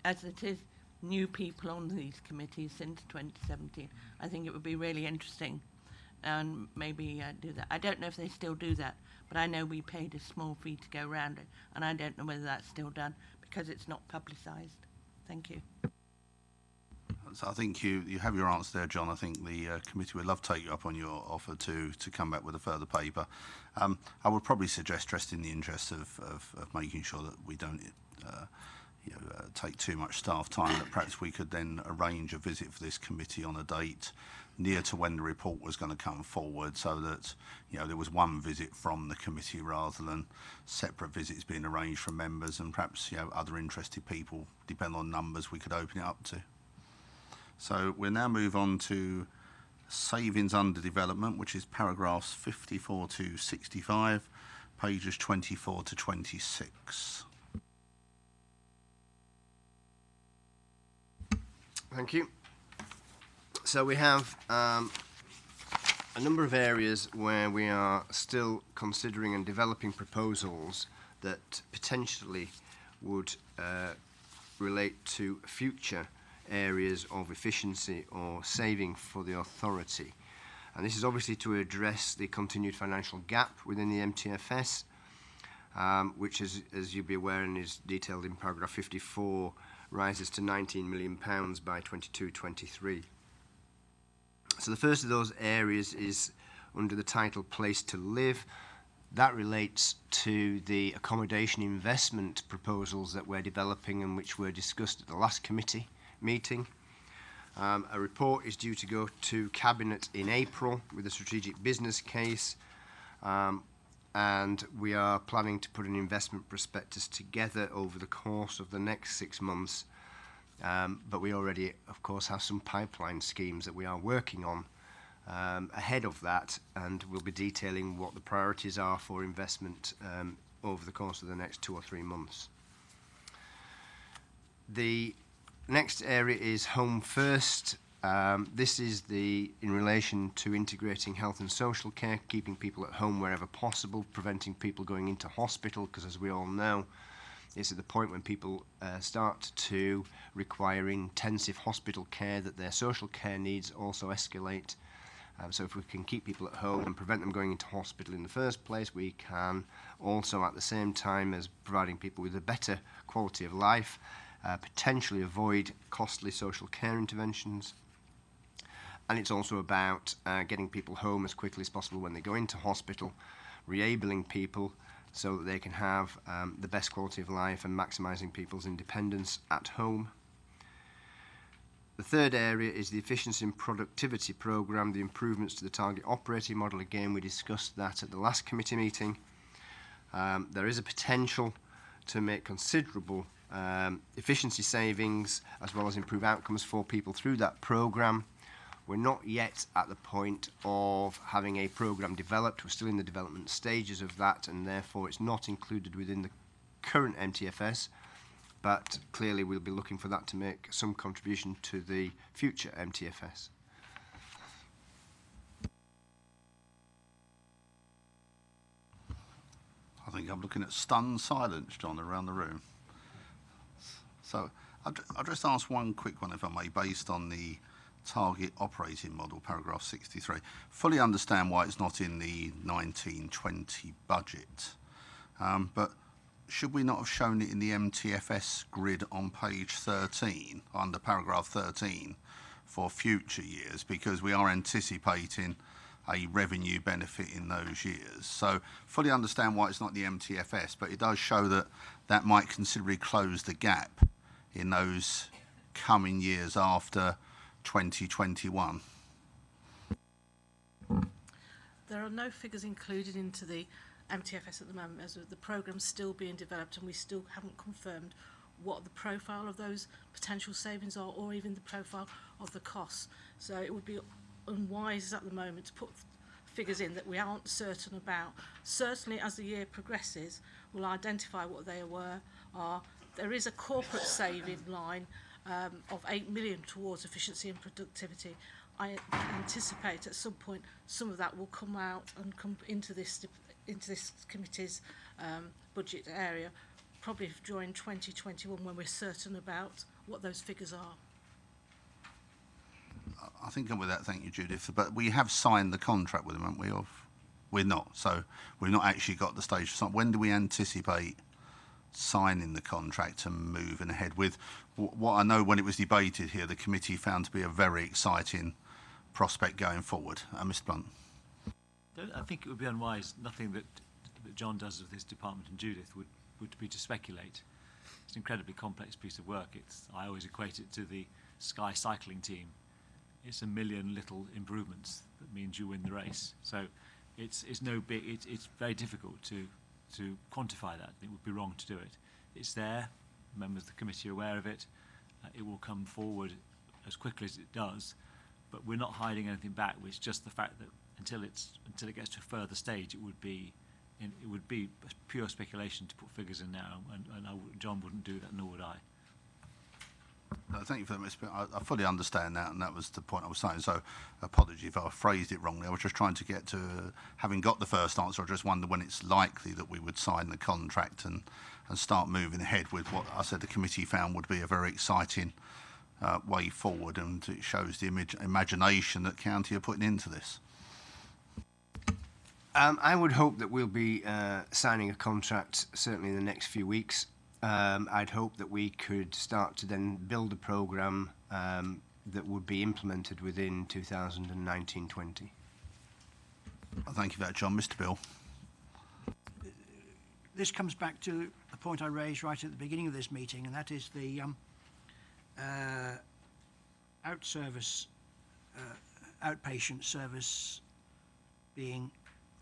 [SPEAKER 8] as it is new people on these committees since 2017, I think it would be really interesting and maybe do that. I don't know if they still do that, but I know we paid a small fee to go round it, and I don't know whether that's still done because it's not publicised. Thank you.
[SPEAKER 1] So I think you have your answer there, John. I think the committee would love to take you up on your offer to come back with a further paper. I would probably suggest, just in the interest of making sure that we don't take too much staff time, that perhaps we could then arrange a visit for this committee on a date near to when the report was going to come forward, so that there was one visit from the committee rather than separate visits being arranged from members, and perhaps other interested people, depending on numbers, we could open it up to. So we'll now move on to savings under development, which is paragraphs 54 to 65, pages 24 to 26.
[SPEAKER 3] Thank you. So we have a number of areas where we are still considering and developing proposals that potentially would relate to future areas of efficiency or saving for the authority. And this is obviously to address the continued financial gap within the MTFS, which, as you'll be aware and is detailed in paragraph 54, rises to £19 million by 22-23. So the first of those areas is under the title Place to Live. That relates to the accommodation investment proposals that we're developing and which were discussed at the last committee meeting. A report is due to go to Cabinet in April with a strategic business case, and we are planning to put an investment prospectus together over the course of the next 6 months. But we already, of course, have some pipeline schemes that we are working on ahead of that, and we'll be detailing what the priorities are for investment over the course of the next 2 or 3 months. The next area is Home First. This is in relation to integrating health and social care, keeping people at home wherever possible, preventing people going into hospital, because as we all know, it's at the point when people start to require intensive hospital care that their social care needs also escalate. So if we can keep people at home and prevent them going into hospital in the first place, we can also, at the same time as providing people with a better quality of life, potentially avoid costly social care interventions. And it's also about getting people home as quickly as possible when they go into hospital, re-abling people so that they can have the best quality of life and maximising people's independence at home. The third area is the efficiency and productivity programme, the improvements to the target operating model. Again, we discussed that at the last committee meeting. There is a potential to make considerable efficiency savings as well as improve outcomes for people through that programme. We're not yet at the point of having a programme developed. We're still in the development stages of that, and therefore it's not included within the current MTFS, but clearly we'll be looking for that to make some contribution to the future MTFS.
[SPEAKER 1] I think I'm looking at stunned silence, John, around the room. So I'll just ask one quick one, if I may, based on the target operating model, paragraph 63. Fully understand why it's not in the 1920 budget, but should we not have shown it in the MTFS grid on page 13, under paragraph 13, for future years, because we are anticipating a revenue benefit in those years. So fully understand why it's not the MTFS, but it does show that that might considerably close the gap in those coming years after 2021.
[SPEAKER 6] There are no figures included into the MTFS at the moment, as the programme's still being developed, and we still haven't confirmed what the profile of those potential savings are, or even the profile of the costs. So it would be unwise at the moment to put figures in that we aren't certain about. Certainly as the year progresses, we'll identify what they are. There is a corporate saving line of 8 million towards efficiency and productivity, I anticipate at some point some of that will come out and come into this committee's budget area, probably during 2021 when we're certain about what those figures are.
[SPEAKER 1] I think with that, thank you, Judith. But we have signed the contract with them, haven't we? Or we're not. So we've not actually got the stage. When do we anticipate signing the contract and moving ahead with what I know when it was debated here, the committee found to be a very exciting prospect going forward. Mr. Blunt.
[SPEAKER 7] I think it would be unwise. Nothing that John does with his department and Judith would be to speculate. It's an incredibly complex piece of work. I always equate it to the Sky cycling team. It's a million little improvements that means you win the race. So it's no big. It's very difficult to quantify that. It would be wrong to do it. It's there. Members of the committee are aware of it. It will come forward as quickly as it does. But we're not hiding anything back. It's just the fact that until it gets to a further stage, it would be pure speculation to put figures in now, and John wouldn't do that, nor would I.
[SPEAKER 1] No, thank you for that, Mr. I fully understand that, and that was the point I was saying. So, apology if I phrased it wrongly. I was just trying to get to, having got the first answer, I just wonder when it's likely that we would sign the contract and start moving ahead with what I said the committee found would be a very exciting way forward, and it shows the imagination that county are putting into this.
[SPEAKER 3] I would hope that we'll be signing a contract certainly in the next few weeks. I'd hope that we could start to then build a programme that would be implemented within 2019-20.
[SPEAKER 1] Thank you for that, John. Mr. Bill.
[SPEAKER 2] This comes back to the point I raised right at the beginning of this meeting, and that is the outpatient service being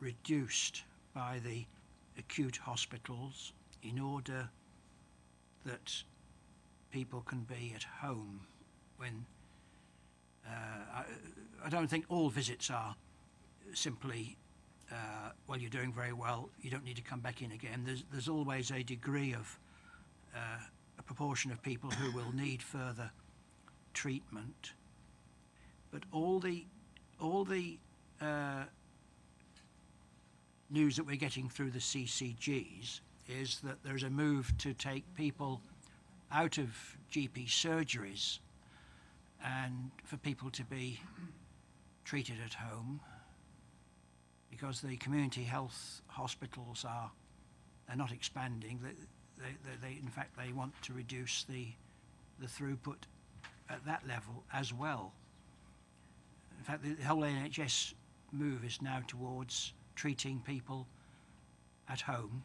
[SPEAKER 2] reduced by the acute hospitals in order that people can be at home when I don't think all visits are simply well, you're doing very well, you don't need to come back in again. There's always a degree of a proportion of people who will need further treatment, but all the news that we're getting through the CCGs is that there's a move to take people out of GP surgeries and for people to be treated at home, because the community health hospitals they're not expanding. They in fact they want to reduce the throughput at that level as well. In fact, the whole NHS move is now towards treating people at home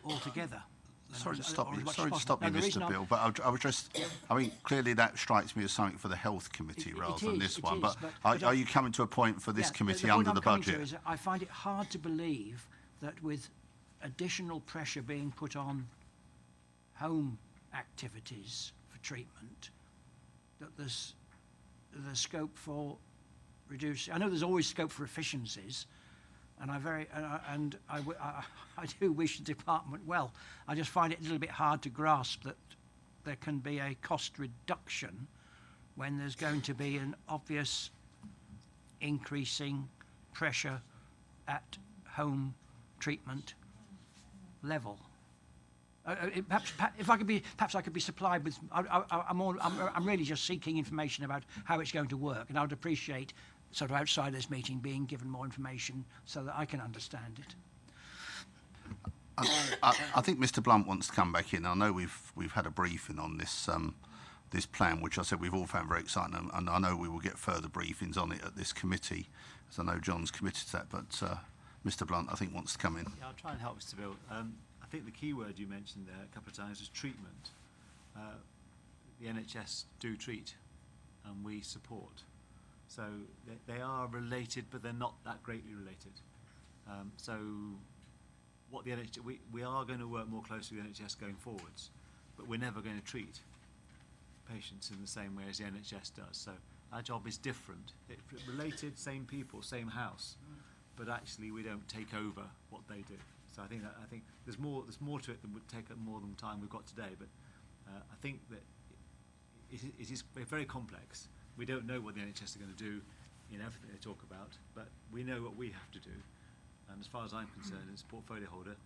[SPEAKER 2] altogether.
[SPEAKER 1] Sorry to stop you, Mr. Bill, but I was just, I mean, clearly that strikes me as something for the health committee rather than this one. But are you coming to a point for this committee under the budget?
[SPEAKER 2] Is I find it hard to believe that with additional pressure being put on home activities for treatment, that there's scope for reducing. I know there's always scope for efficiencies, and I do wish the department well. I just find it a little bit hard to grasp that there can be a cost reduction when there's going to be an obvious increasing pressure at home treatment level. Perhaps I could be supplied with. I'm really just seeking information about how it's going to work, and I would appreciate sort of outside this meeting being given more information so that I can understand it.
[SPEAKER 1] I think Mr. Blunt wants to come back in. I know we've had a briefing on this this plan, which I said we've all found very exciting, and I know we will get further briefings on it at this committee, as I know John's committed to that. But Mr. Blunt, I think, wants to come in.
[SPEAKER 7] Yeah, I'll try and help, Mr. Bill. I think the key word you mentioned there a couple of times was treatment. The NHS do treat, and we support. So they are related, but they're not that greatly related. So what the NHS, we are going to work more closely with the NHS going forwards, but we're never going to treat patients in the same way as the NHS does. So our job is different. It's related, same people, same house, but actually we don't take over what they do. So I think there's more to it than would take more than time we've got today. But I think that it is very complex. we don't know what the NHS are going to do in everything they talk about, but we know what we have to do. And as far as I'm concerned, as portfolio holder,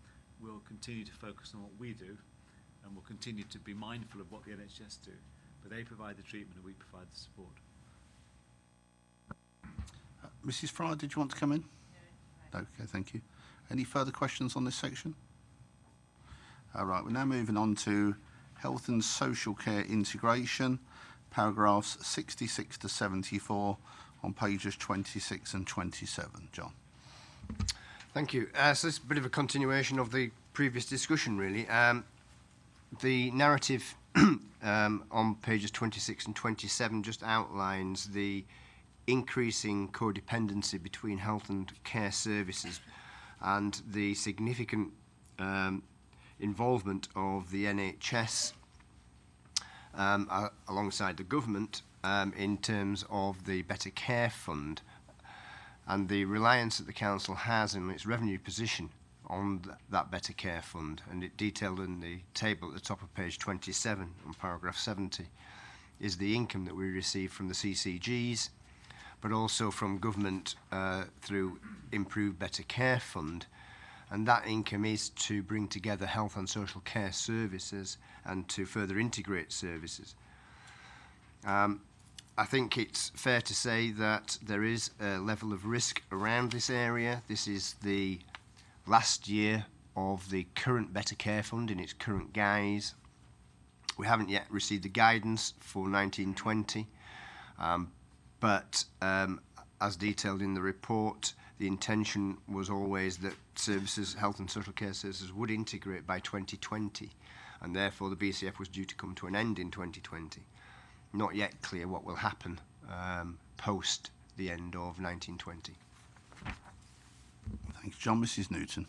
[SPEAKER 7] we'll continue to focus on what we do, and we'll continue to be mindful of what the NHS do. But they provide the treatment and we provide the support.
[SPEAKER 1] Mrs. Fry, did you want to come in? No. Okay, thank you. Any further questions on this section? All right, we're now moving on to health and social care integration, paragraphs 66 to 74 on pages 26 and 27. John.
[SPEAKER 3] Thank you. So it's a bit of a continuation of the previous discussion, really. The narrative on pages 26 and 27 just outlines the increasing codependency between health and care services and the significant involvement of the NHS alongside the government in terms of the Better Care Fund and the reliance that the council has in its revenue position on that Better Care Fund, and it detailed in the table at the top of page 27 on paragraph 70 is the income that we receive from the CCGs, but also from government through Improved Better Care Fund, and that income is to bring together health and social care services and to further integrate services. I think it's fair to say that there is a level of risk around this area. This is the last year of the current Better Care Fund in its current guise. We haven't yet received the guidance for 1920, but as detailed in the report, the intention was always that services, health and social care services, would integrate by 2020, and therefore the BCF was due to come to an end in 2020. Not yet clear what will happen post the end of 1920.
[SPEAKER 1] Thanks, John. Mrs. Newton.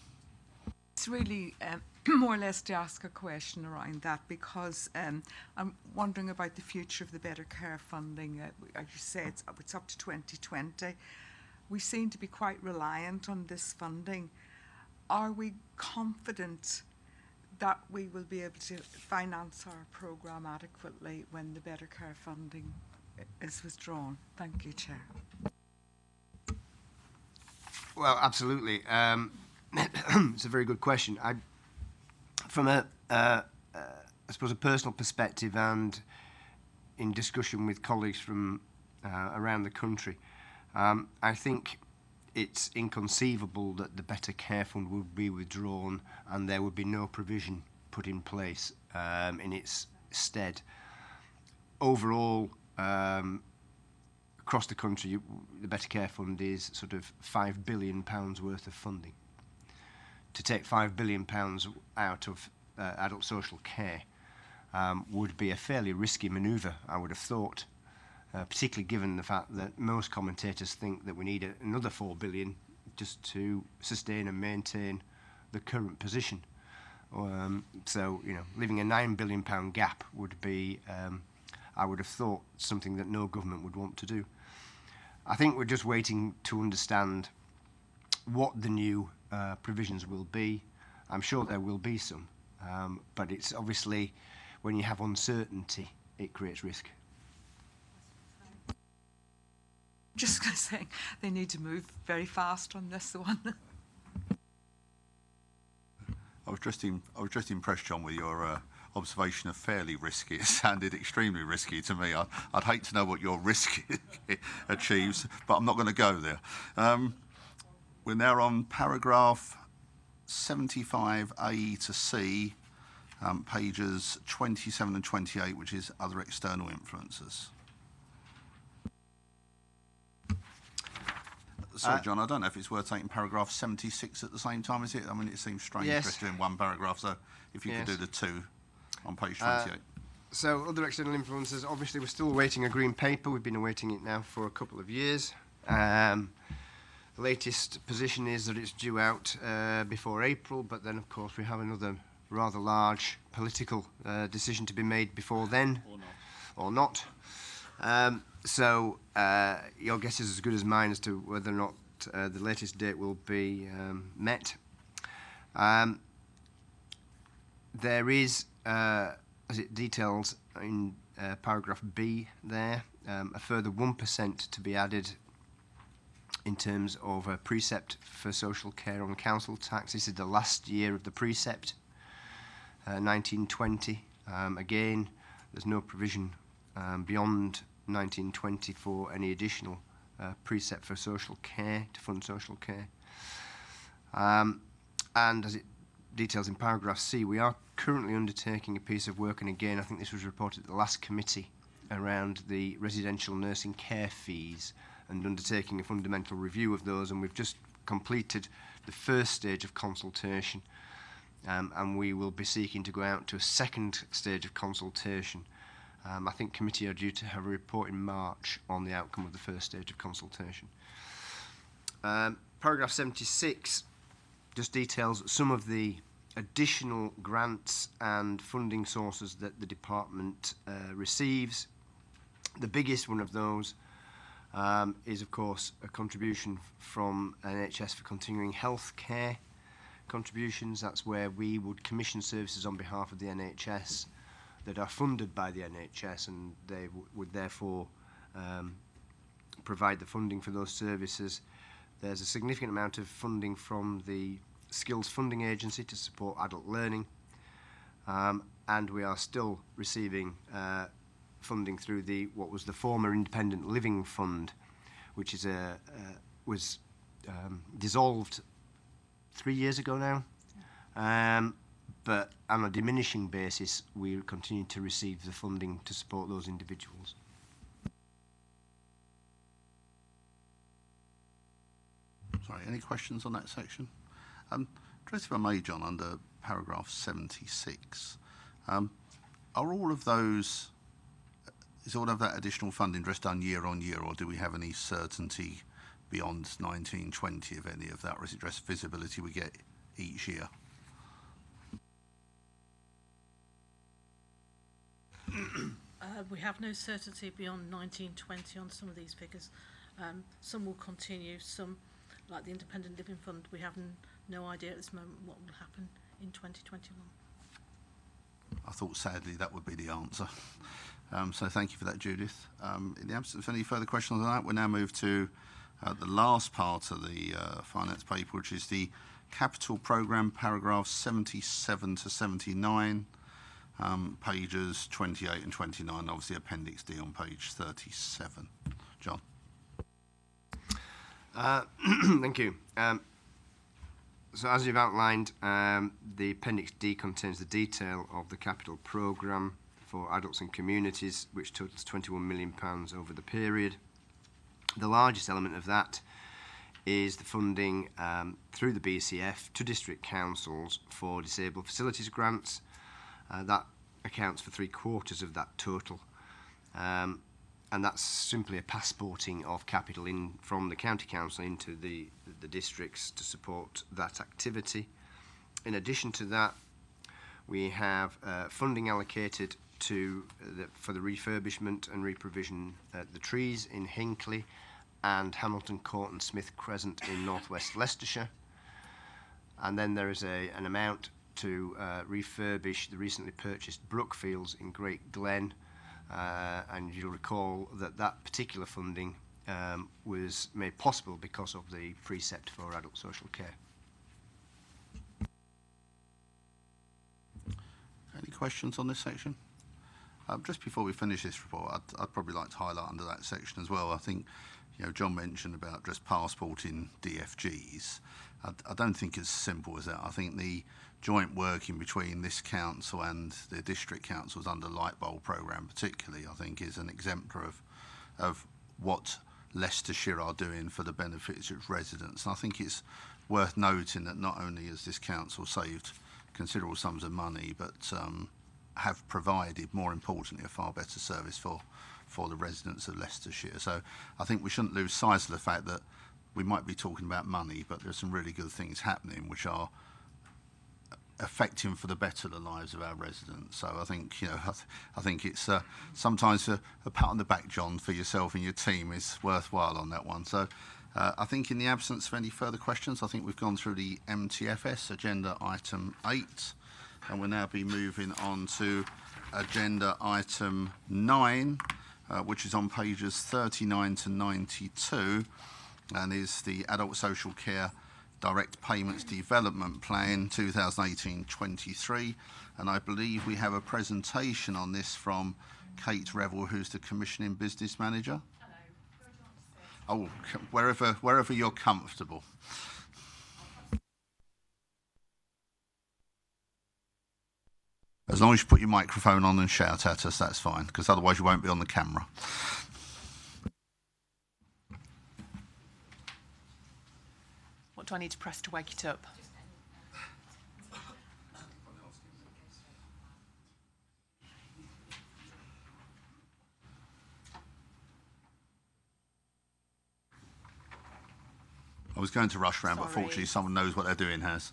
[SPEAKER 4] It's really more or less to ask a question around that, because I'm wondering about the future of the Better Care funding. As you say, it's up to 2020. We seem to be quite reliant on this funding. Are we confident that we will be able to finance our programme adequately when the Better Care funding is withdrawn? Thank you, Chair.
[SPEAKER 3] Well, absolutely. It's a very good question. From I suppose, a personal perspective and in discussion with colleagues from around the country, I think it's inconceivable that the Better Care Fund would be withdrawn and there would be no provision put in place in its stead. Overall, across the country, the Better Care Fund is sort of £5 billion worth of funding. To take £5 billion out of adult social care would be a fairly risky manoeuvre, I would have thought, particularly given the fact that most commentators think that we need another £4 billion just to sustain and maintain the current position. So, you know, leaving a £9 billion gap would be, I would have thought, something that no government would want to do. I think we're just waiting to understand what the new provisions will be. I'm sure there will be some, but it's obviously, when you have uncertainty, it creates risk.
[SPEAKER 4] Just going to say, they need to move very fast on this one.
[SPEAKER 1] I was just impressed, John, with your observation of fairly risky. It sounded extremely risky to me. I'd hate to know what your risk achieves, but I'm not going to go there. We're now on paragraph 75A to C, pages 27 and 28, which is other external influences. Sorry, John, I don't know if it's worth taking paragraph 76 at the same time, is it? I mean, it seems strange just doing one paragraph, so if you could do the two on page 28.
[SPEAKER 3] So, other external influences, obviously we're still awaiting a green paper. We've been awaiting it now for a couple of years. The latest position is that it's due out before April, but then, of course, we have another rather large political decision to be made before then. Or not. So your guess is as good as mine as to whether or not the latest date will be met. There is, as it details in paragraph B there, a further 1% to be added in terms of a precept for social care on council tax. This is the last year of the precept, 1920. Again, there's no provision beyond 1920 for any additional precept for social care, to fund social care. And as it details in paragraph C, we are currently undertaking a piece of work, and again, I think this was reported at the last committee, around the residential nursing care fees and undertaking a fundamental review of those, and we've just completed the first stage of consultation, and we will be seeking to go out to a second stage of consultation. I think committee are due to have a report in March on the outcome of the first stage of consultation. Paragraph 76 just details some of the additional grants and funding sources that the department receives. The biggest one of those is, of course, a contribution from NHS for continuing health care contributions. That's where we would commission services on behalf of the NHS that are funded by the NHS, and they would therefore provide the funding for those services. There's a significant amount of funding from the Skills Funding Agency to support adult learning, and we are still receiving funding through what was the former Independent Living Fund, which is was dissolved 3 years ago now. But on a diminishing basis, we continue to receive the funding to support those individuals.
[SPEAKER 1] Sorry, any questions on that section? Just if I may, John, under paragraph 76, are all of those, is all of that additional funding just done year on year, or do we have any certainty beyond 1920 of any of that, or is it just visibility we get each year?
[SPEAKER 6] We have no certainty beyond 1920 on some of these figures. Some will continue, some, like the Independent Living Fund, we have no idea at this moment what will happen in 2021.
[SPEAKER 1] I thought, sadly, that would be the answer. So thank you for that, Judith. In the absence of any further questions on that, we'll now move to the last part of the finance paper, which is the capital programme, paragraphs 77 to 79. Pages 28 and 29, obviously Appendix D on page 37. John.
[SPEAKER 3] Thank you. So as you've outlined, the Appendix D contains the detail of the capital programme for adults and communities, which totals £21 million over the period. The largest element of that is the funding through the BCF to district councils for disabled facilities grants. That accounts for 3/4 of that total, and that's simply a passporting of capital in from the county council into the districts to support that activity. In addition to that, we have funding allocated for the refurbishment and reprovision the trees in Hinckley and Hamilton Court and Smith Crescent in northwest Leicestershire, and then there is an amount to refurbish the recently purchased Brookfields in Great Glen, and you'll recall that that particular funding was made possible because of the precept for adult social care.
[SPEAKER 1] Any questions on this section? Just before we finish this report, I'd probably like to highlight under that section as well. I think, John mentioned about just passporting DFGs. I don't think it's as simple as that. I think the joint working between this council and the district councils under the Light Bulb programme particularly, I think, is an exemplar of what Leicestershire are doing for the benefits of its residents. And I think it's worth noting that not only has this council saved considerable sums of money, but have provided, more importantly, a far better service for the residents of Leicestershire. So I think we shouldn't lose sight of the fact that we might be talking about money, but there's some really good things happening which are affecting for the better the lives of our residents. So I think, I think it's sometimes a pat on the back, John, for yourself and your team is worthwhile on that one. So I think in the absence of any further questions, I think we've gone through the MTFS agenda item 8, and we'll now be moving on to agenda item 9, which is on pages 39 to 92, and is the Adult Social Care Direct Payments Development Plan 2018-23. And I believe we have a presentation on this from Kate Revel, who's the Commissioning Business Manager. Hello. Oh, wherever you're comfortable. As long as you put your microphone on and shout at us, that's fine, because otherwise you won't be on the camera.
[SPEAKER 9] What do I need to press to wake it up?
[SPEAKER 1] I was going to rush around, but
[SPEAKER 9] Sorry.
[SPEAKER 1] fortunately someone knows what they're doing, has.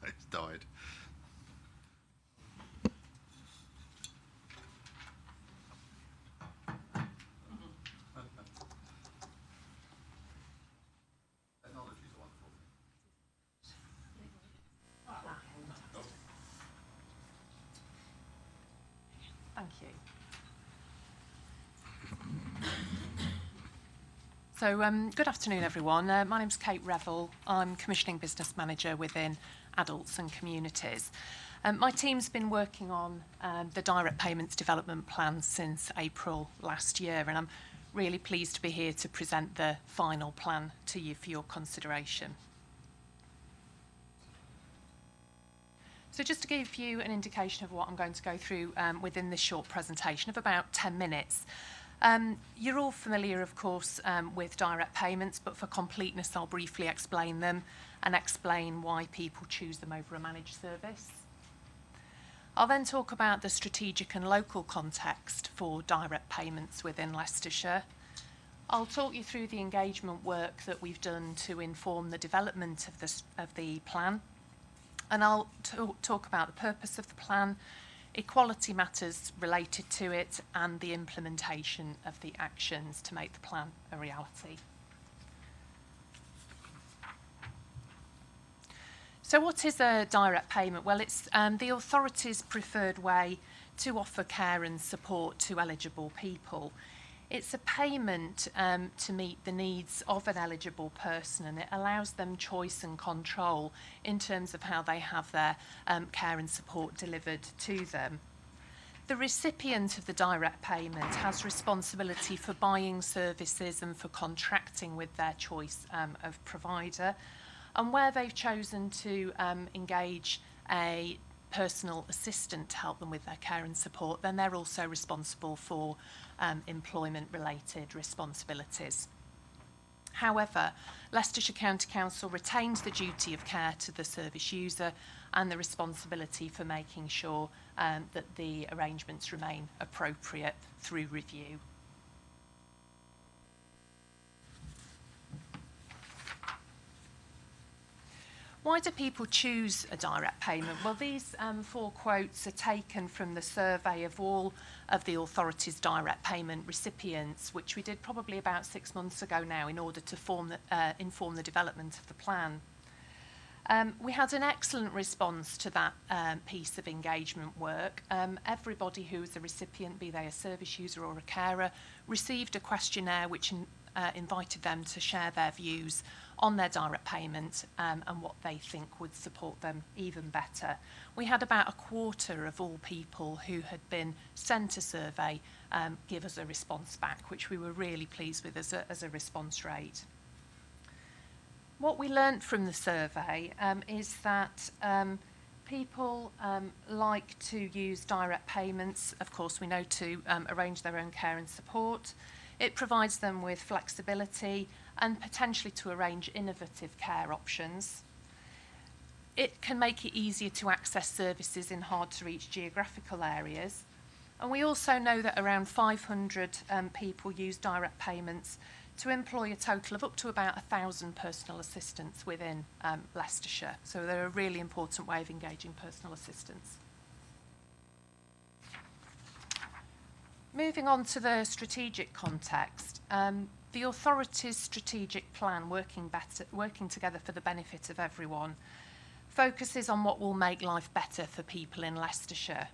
[SPEAKER 1] It's died. Technology's a wonderful thing.
[SPEAKER 9] Thank you. So, good afternoon, everyone. My name's Kate Revel. I'm Commissioning Business Manager within Adults and Communities. My team's been working on the Direct Payments Development Plan since April last year, and I'm really pleased to be here to present the final plan to you for your consideration. So just to give you an indication of what I'm going to go through within this short presentation of about 10 minutes. You're all familiar, of course, with direct payments, but for completeness, I'll briefly explain them and explain why people choose them over a managed service. I'll then talk about the strategic and local context for direct payments within Leicestershire. I'll talk you through the engagement work that we've done to inform the development of the plan. And I'll talk about the purpose of the plan, equality matters related to it, and the implementation of the actions to make the plan a reality. So what is a direct payment? Well, it's the authority's preferred way to offer care and support to eligible people. It's a payment to meet the needs of an eligible person, and it allows them choice and control in terms of how they have their care and support delivered to them. The recipient of the direct payment has responsibility for buying services and for contracting with their choice of provider. And where they've chosen to engage a personal assistant to help them with their care and support, then they're also responsible for employment-related responsibilities. However, Leicestershire County Council retains the duty of care to the service user and the responsibility for making sure that the arrangements remain appropriate through review. Why do people choose a direct payment? Well, these 4 quotes are taken from the survey of all of the authority's direct payment recipients, which we did probably about 6 months ago now in order to inform the development of the plan. We had an excellent response to that piece of engagement work. Everybody who was a recipient, be they a service user or a carer, received a questionnaire which invited them to share their views on their direct payment and what they think would support them even better. We had about a quarter of all people who had been sent a survey give us a response back, which we were really pleased with as a response rate. What we learnt from the survey is that people like to use direct payments, of course we know, to arrange their own care and support. It provides them with flexibility and potentially to arrange innovative care options. It can make it easier to access services in hard-to-reach geographical areas. And we also know that around 500 people use direct payments to employ a total of up to about 1,000 personal assistants within Leicestershire. So they're a really important way of engaging personal assistants. Moving on to the strategic context, the authority's strategic plan, working together for the benefit of everyone, focuses on what will make life better for people in Leicestershire.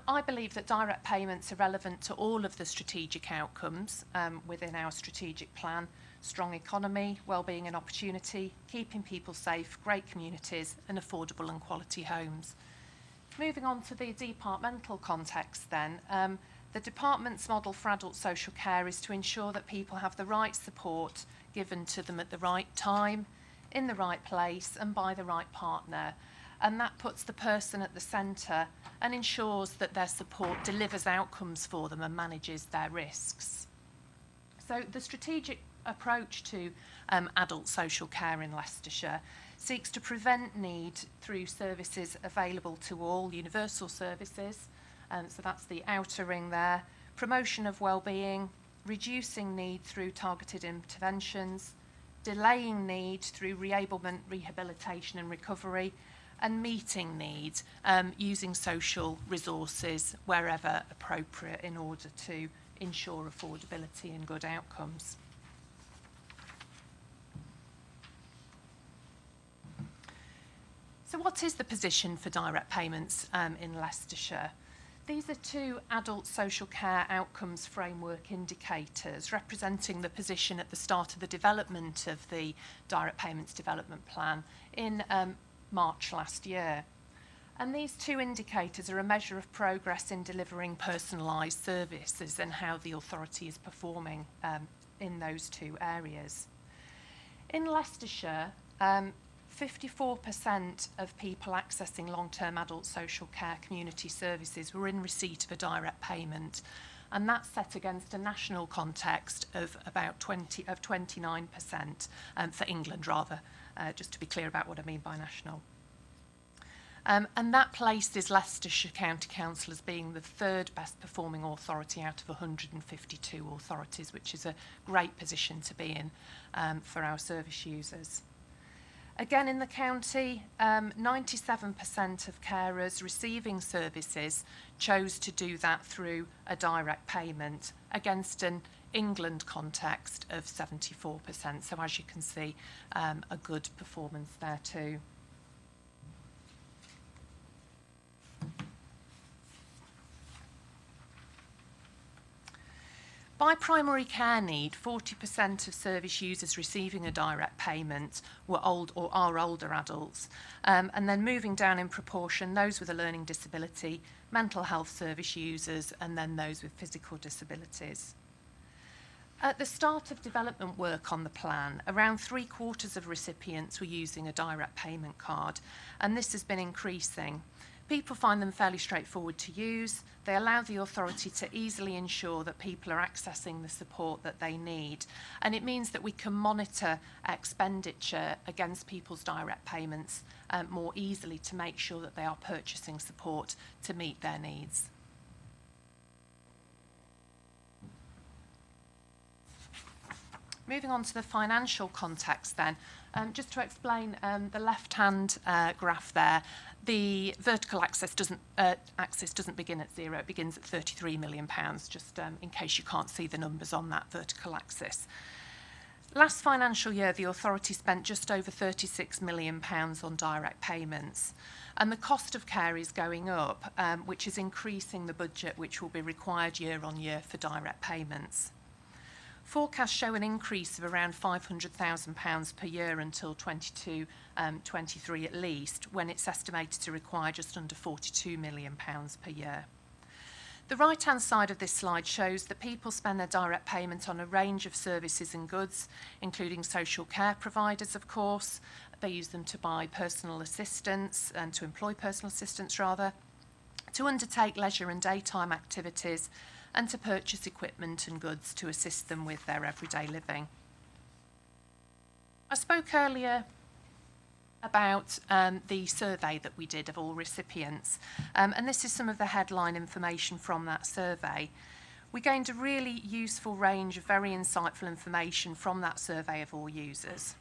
[SPEAKER 9] I believe that direct payments are relevant to all of the strategic outcomes within our strategic plan: strong economy, wellbeing and opportunity, keeping people safe, great communities and affordable and quality homes. Moving on to the departmental context then, the department's model for adult social care is to ensure that people have the right support given to them at the right time, in the right place and by the right partner. And that puts the person at the centre and ensures that their support delivers outcomes for them and manages their risks. So the strategic approach to adult social care in Leicestershire seeks to prevent need through services available to all, universal services, so that's the outer ring there, promotion of wellbeing, reducing need through targeted interventions, delaying need through reablement, rehabilitation and recovery, and meeting needs using social resources wherever appropriate in order to ensure affordability and good outcomes. So what is the position for direct payments in Leicestershire? These are two adult social care outcomes framework indicators representing the position at the start of the development of the direct payments development plan in March last year. And these two indicators are a measure of progress in delivering personalised services and how the authority is performing in those two areas. In Leicestershire, 54% of people accessing long-term adult social care community services were in receipt of a direct payment, and that's set against a national context of about 29% for England, rather, just to be clear about what I mean by national. And that places Leicestershire County Council as being the third best performing authority out of 152 authorities, which is a great position to be in for our service users. Again, in the county, 97% of carers receiving services chose to do that through a direct payment against an England context of 74%. So as you can see, a good performance there too. By primary care need, 40% of service users receiving a direct payment were old or are older adults. And then moving down in proportion, those with a learning disability, mental health service users, and then those with physical disabilities. At the start of development work on the plan, around 3/4 of recipients were using a direct payment card, and this has been increasing. People find them fairly straightforward to use. They allow the authority to easily ensure that people are accessing the support that they need. And it means that we can monitor expenditure against people's direct payments more easily to make sure that they are purchasing support to meet their needs. Moving on to the financial context then, just to explain the left-hand graph there, the vertical axis doesn't begin at zero, it begins at £33 million, just in case you can't see the numbers on that vertical axis. Last financial year, the authority spent just over £36 million on direct payments, and the cost of care is going up, which is increasing the budget which will be required year on year for direct payments. Forecasts show an increase of around £500,000 per year until 22-23 at least, when it's estimated to require just under £42 million per year. The right-hand side of this slide shows that people spend their direct payment on a range of services and goods, including social care providers, of course. They use them to buy personal assistance, and to employ personal assistants rather, to undertake leisure and daytime activities, and to purchase equipment and goods to assist them with their everyday living. I spoke earlier about the survey that we did of all recipients, and this is some of the headline information from that survey. We gained a really useful range of very insightful information from that survey of all users.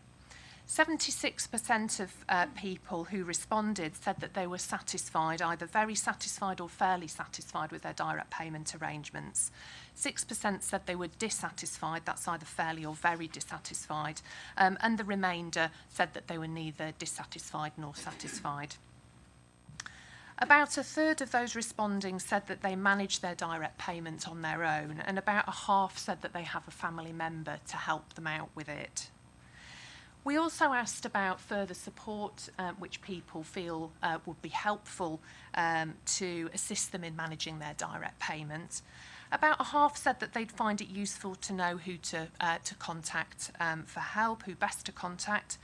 [SPEAKER 9] 76% of people who responded said that they were satisfied, either very satisfied or fairly satisfied with their direct payment arrangements. 6% said they were dissatisfied, that's either fairly or very dissatisfied, and the remainder said that they were neither dissatisfied nor satisfied. About a third of those responding said that they manage their direct payment on their own, and about a half said that they have a family member to help them out with it. We also asked about further support which people feel would be helpful to assist them in managing their direct payment. About a half said that they'd find it useful to know who to contact for help, who best to contact.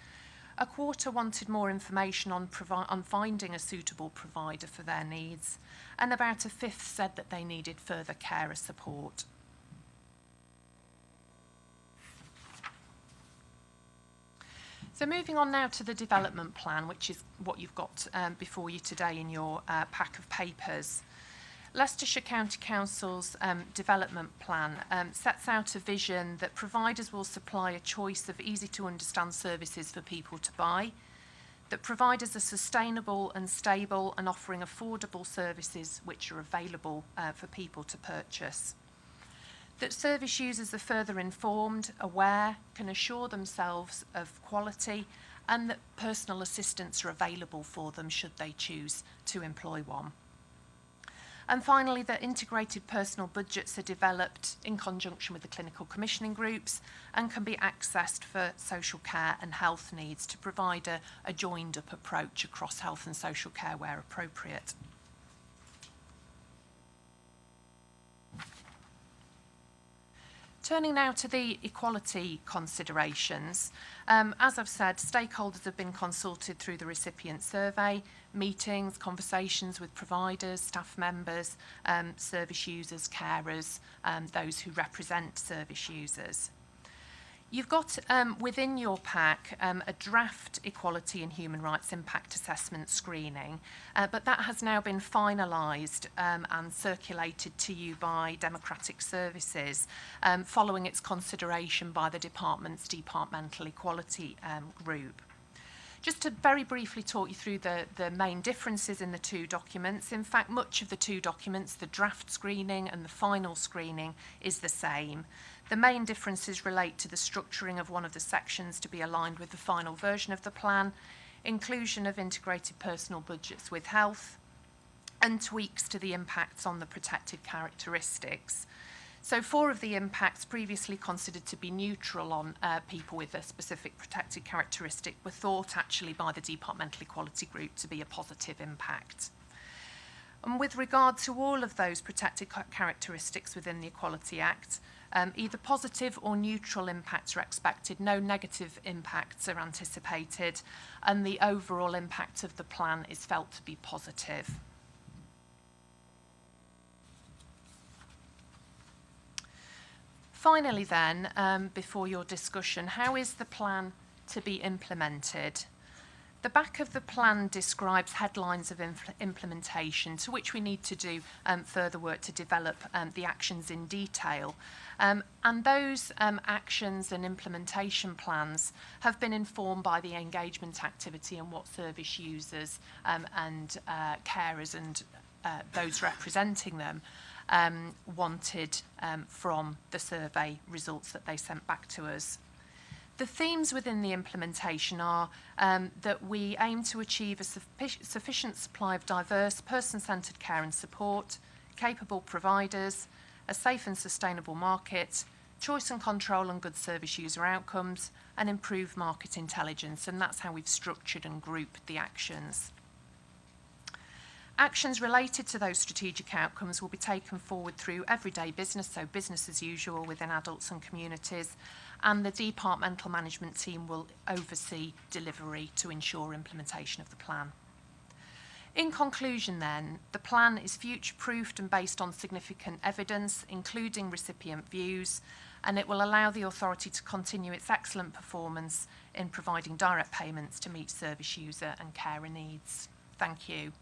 [SPEAKER 9] A quarter wanted more information on finding a suitable provider for their needs, and about a fifth said that they needed further carer support. So moving on now to the development plan, which is what you've got before you today in your pack of papers. Leicestershire County Council's development plan sets out a vision that providers will supply a choice of easy-to-understand services for people to buy, that providers are sustainable and stable and offering affordable services which are available for people to purchase, that service users are further informed, aware, can assure themselves of quality, and that personal assistants are available for them should they choose to employ one. And finally, that integrated personal budgets are developed in conjunction with the clinical commissioning groups and can be accessed for social care and health needs to provide a joined-up approach across health and social care where appropriate. Turning now to the equality considerations, as I've said, stakeholders have been consulted through the recipient survey, meetings, conversations with providers, staff members, service users, carers, those who represent service users. You've got within your pack a draft equality and human rights impact assessment screening, but that has now been finalised and circulated to you by Democratic Services following its consideration by the department's departmental equality group. Just to very briefly talk you through the main differences in the two documents. In fact, much of the two documents, the draft screening and the final screening, is the same. The main differences relate to the structuring of one of the sections to be aligned with the final version of the plan, inclusion of integrated personal budgets with health, and tweaks to the impacts on the protected characteristics. So 4 of the impacts previously considered to be neutral on people with a specific protected characteristic were thought actually by the Departmental Equality Group to be a positive impact. And with regard to all of those protected characteristics within the Equality Act, either positive or neutral impacts are expected, no negative impacts are anticipated, and the overall impact of the plan is felt to be positive. Finally then, before your discussion, how is the plan to be implemented? The back of the plan describes headlines of implementation, to which we need to do further work to develop the actions in detail. And those actions and implementation plans have been informed by the engagement activity and what service users and carers and those representing them wanted from the survey results that they sent back to us. The themes within the implementation are that we aim to achieve a sufficient supply of diverse, person-centred care and support, capable providers, a safe and sustainable market, choice and control and good service user outcomes, and improved market intelligence. And that's how we've structured and grouped the actions. Actions related to those strategic outcomes will be taken forward through everyday business, so business as usual within adults and communities, and the departmental management team will oversee delivery to ensure implementation of the plan. In conclusion then, the plan is future-proofed and based on significant evidence, including recipient views, and it will allow the authority to continue its excellent performance in providing direct payments to meet service user and carer needs. Thank you.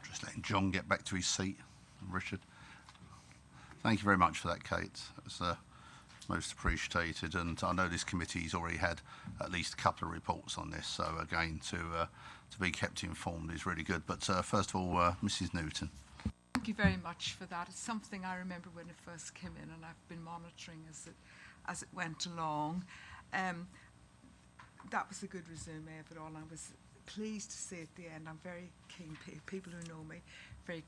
[SPEAKER 1] Just letting John get back to his seat. Richard. Thank you very much for that, Kate. It's most appreciated, and I know this committee's already had at least a couple of reports on this, so again, to be kept informed is really good. But first of all, Mrs. Newton.
[SPEAKER 4] Thank you very much for that. It's something I remember when it first came in, and I've been monitoring as it went along. That was a good resume of it all. I was pleased to see at the end. I'm very keen, people who know me, very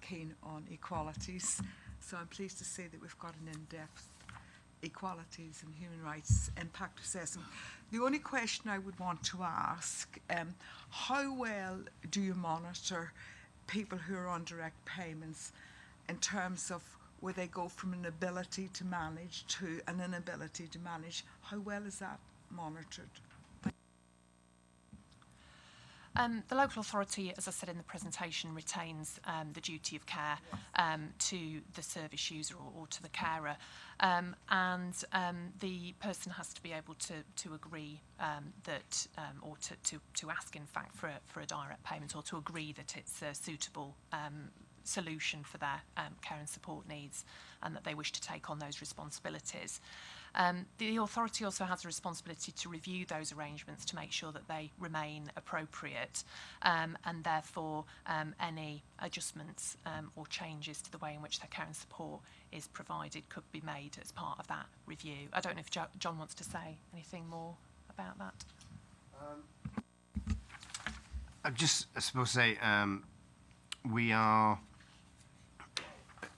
[SPEAKER 4] keen on equalities. So I'm pleased to see that we've got an in-depth equalities and human rights impact assessment. The only question I would want to ask, how well do you monitor people who are on direct payments in terms of where they go from an ability to manage to an inability to manage? How well is that monitored?
[SPEAKER 9] The local authority, as I said in the presentation, retains the duty of care to the service user or to the carer, and the person has to be able to agree that, or to ask, in fact, for a direct payment, or to agree that it's a suitable solution for their care and support needs, and that they wish to take on those responsibilities. The authority also has a responsibility to review those arrangements to make sure that they remain appropriate, and therefore any adjustments or changes to the way in which their care and support is provided could be made as part of that review. I don't know if John wants to say anything more about that.
[SPEAKER 3] I suppose say we are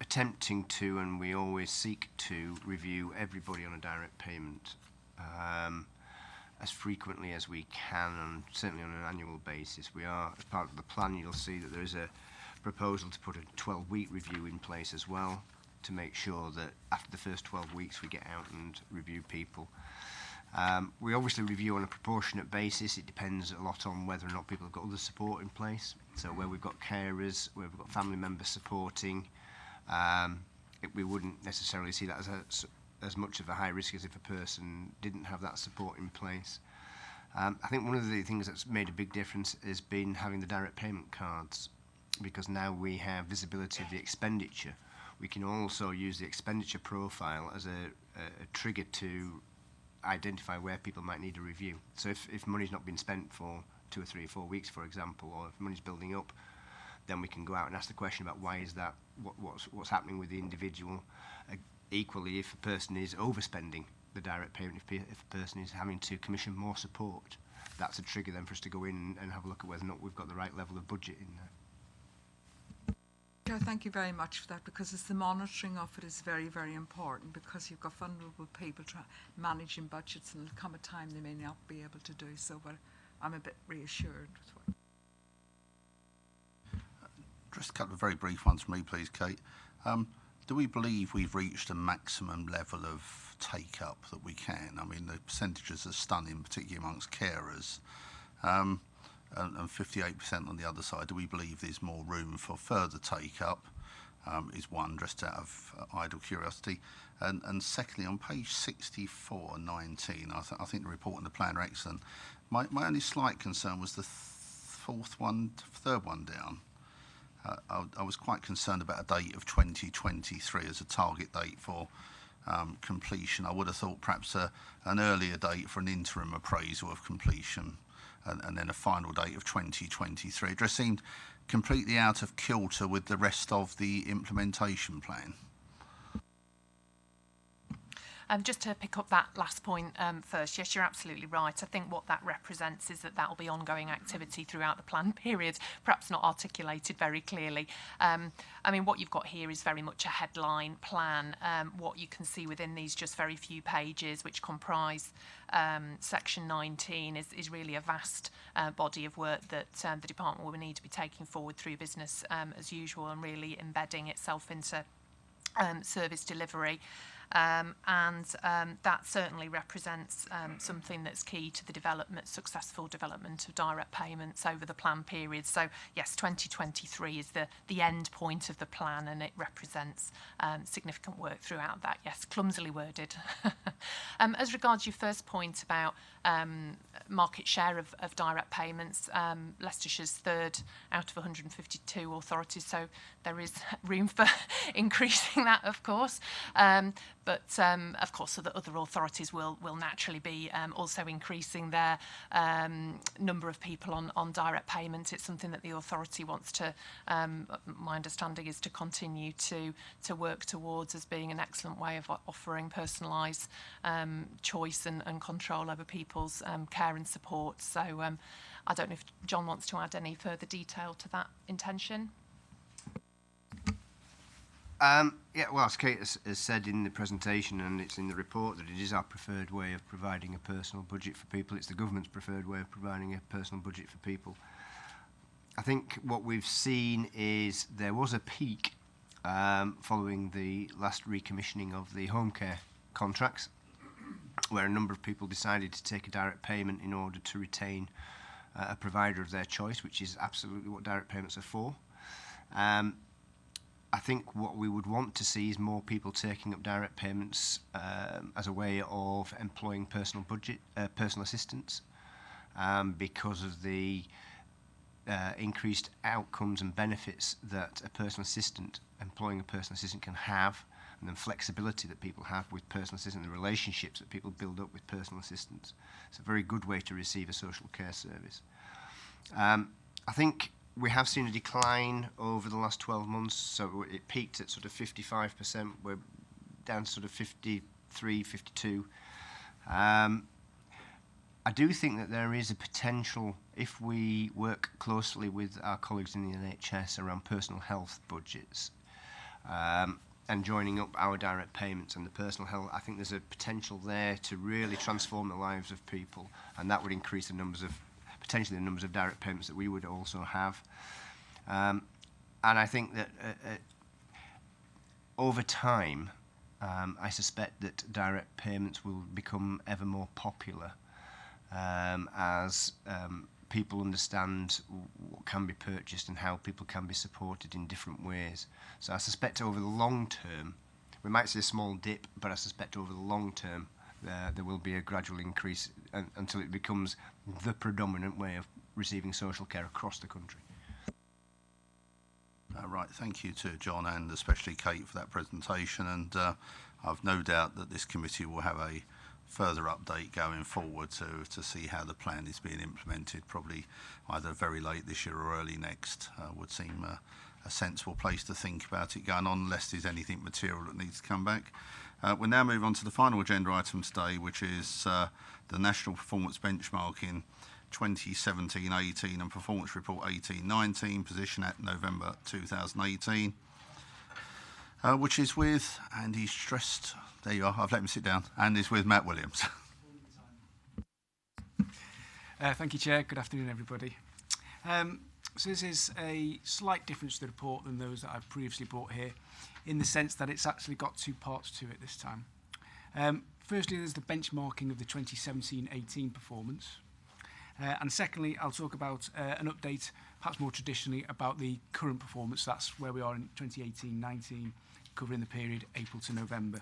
[SPEAKER 3] attempting to, and we always seek to, review everybody on a direct payment as frequently as we can, and certainly on an annual basis. We are, as part of the plan, you'll see that there is a proposal to put a 12-week review in place as well, to make sure that after the first 12 weeks we get out and review people. We obviously review on a proportionate basis. It depends a lot on whether or not people have got other support in place. So where we've got carers, where we've got family members supporting, we wouldn't necessarily see that as much of a high risk as if a person didn't have that support in place. I think one of the things that's made a big difference has been having the direct payment cards, because now we have visibility of the expenditure. We can also use the expenditure profile as a trigger to identify where people might need a review. So if money's not been spent for 2 or 3 or 4 weeks, for example, or if money's building up, then we can go out and ask the question about why is that, what's happening with the individual. Equally, if a person is overspending the direct payment, if a person is having to commission more support, that's a trigger then for us to go in and have a look at whether or not we've got the right level of budget in there.
[SPEAKER 4] Yeah, thank you very much for that, because it's the monitoring of it is very, very important, because you've got vulnerable people managing budgets, and there'll come a time they may not be able to do so, but I'm a bit reassured with what.
[SPEAKER 1] Just a couple of very brief ones from me, please, Kate. Do we believe we've reached a maximum level of take-up that we can? I mean, the percentages are stunning, particularly amongst carers, and 58% on the other side. Do we believe there's more room for further take-up? Is one, just out of idle curiosity. And secondly, on page 64 and 19, I think the report and the plan are excellent. My only slight concern was the third one down. I was quite concerned about a date of 2023 as a target date for completion. I would have thought perhaps an earlier date for an interim appraisal of completion, and then a final date of 2023. It just seemed completely out of kilter with the rest of the implementation plan.
[SPEAKER 9] Just to pick up that last point first, yes, you're absolutely right. I think what that represents is that will be ongoing activity throughout the plan period, perhaps not articulated very clearly. I mean, what you've got here is very much a headline plan. What you can see within these just very few pages, which comprise section 19, is really a vast body of work that the department will need to be taking forward through business as usual, and really embedding itself into service delivery. That certainly represents something that's key to the successful development of direct payments over the plan period. So yes, 2023 is the end point of the plan, and it represents significant work throughout that. Yes, clumsily worded. As regards your first point about market share of direct payments, Leicestershire's third out of 152 authorities, so there is room for increasing that, of course. But of course, so the other authorities will naturally be also increasing their number of people on direct payment. It's something that the authority wants to, my understanding is to continue to work towards as being an excellent way of offering personalised choice and control over people's care and support. So I don't know if John wants to add any further detail to that intention.
[SPEAKER 3] Yeah, well, as Kate has said in the presentation, and it's in the report, that it is our preferred way of providing a personal budget for people. It's the government's preferred way of providing a personal budget for people. I think what we've seen is there was a peak following the last recommissioning of the home care contracts, where a number of people decided to take a direct payment in order to retain a provider of their choice, which is absolutely what direct payments are for. I think what we would want to see is more people taking up direct payments as a way of employing personal assistants, because of the increased outcomes and benefits that employing a personal assistant can have, and the flexibility that people have with personal assistants, the relationships that people build up with personal assistants. It's a very good way to receive a social care service. I think we have seen a decline over the last 12 months, so it peaked at sort of 55%. We're down to sort of 53, 52. I do think that there is a potential, if we work closely with our colleagues in the NHS around personal health budgets, and joining up our direct payments and the personal health, I think there's a potential there to really transform the lives of people, and that would increase potentially the numbers of direct payments that we would also have. And I think that over time, I suspect that direct payments will become ever more popular as people understand what can be purchased and how people can be supported in different ways. So I suspect over the long term, we might see a small dip, but I suspect over the long term, there will be a gradual increase until it becomes the predominant way of receiving social care across the country.
[SPEAKER 1] Right, thank you to John and especially Kate for that presentation, and I've no doubt that this committee will have a further update going forward to see how the plan is being implemented, probably either very late this year or early next. Would seem a sensible place to think about it going on, unless there's anything material that needs to come back. We'll now move on to the final agenda item today, which is the National Performance Benchmarking 2017-18 and Performance Report 18-19, position at November 2018, which is with, and he's stressed, there you are, I've let him sit down, and is with Matt Williams.
[SPEAKER 10] Thank you, Chair. Good afternoon, everybody. So this is a slight difference to the report than those that I've previously brought here, in the sense that it's actually got two parts to it this time. Firstly, there's the benchmarking of the 2017-18 performance. And secondly, I'll talk about an update, perhaps more traditionally, about the current performance. That's where we are in 2018-19, covering the period April to November.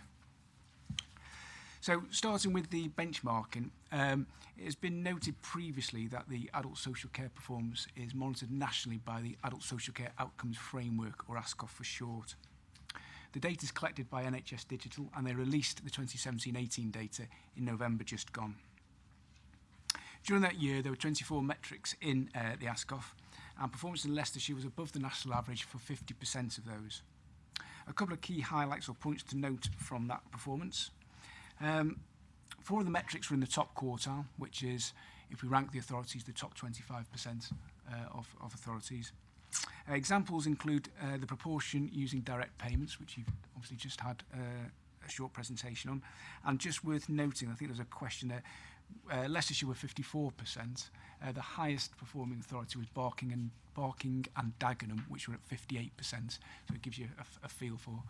[SPEAKER 10] So starting with the benchmarking, it has been noted previously that the adult social care performance is monitored nationally by the Adult Social Care Outcomes Framework, or ASCOF for short. The data is collected by NHS Digital, and they released the 2017-18 data in November just gone. During that year, there were 24 metrics in the ASCOF, and performance in Leicestershire was above the national average for 50% of those. A couple of key highlights or points to note from that performance. 4 of the metrics were in the top quartile, which is, if we rank the authorities, the top 25% of authorities. Examples include the proportion using direct payments, which you've obviously just had a short presentation on. And just worth noting, I think there's a question there, Leicestershire were 54%. The highest performing authority was Barking and Dagenham, which were at 58%. So it gives you a feel for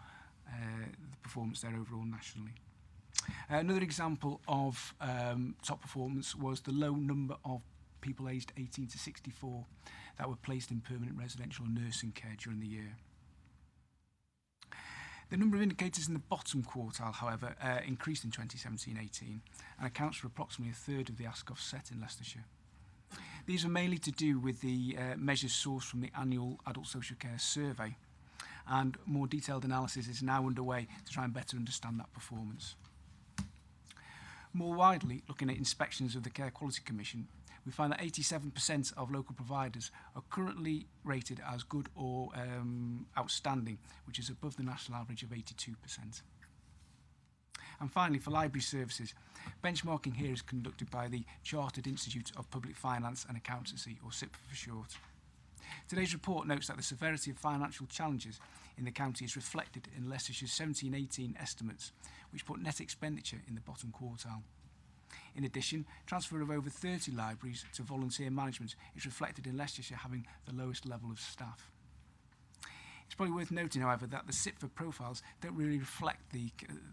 [SPEAKER 10] the performance there overall nationally. Another example of top performance was the low number of people aged 18 to 64 that were placed in permanent residential nursing care during the year. The number of indicators in the bottom quartile, however, increased in 2017-18 and accounts for approximately a third of the ASCOF set in Leicestershire. These are mainly to do with the measures sourced from the annual Adult Social Care Survey, and more detailed analysis is now underway to try and better understand that performance. More widely, looking at inspections of the Care Quality Commission, we find that 87% of local providers are currently rated as good or outstanding, which is above the national average of 82%. And finally, for library services, benchmarking here is conducted by the Chartered Institute of Public Finance and Accountancy, or CIPFA for short. Today's report notes that the severity of financial challenges in the county is reflected in Leicestershire's 17-18 estimates, which put net expenditure in the bottom quartile. In addition, transfer of over 30 libraries to volunteer management is reflected in Leicestershire having the lowest level of staff. It's probably worth noting, however, that the CIPFA profiles don't really reflect the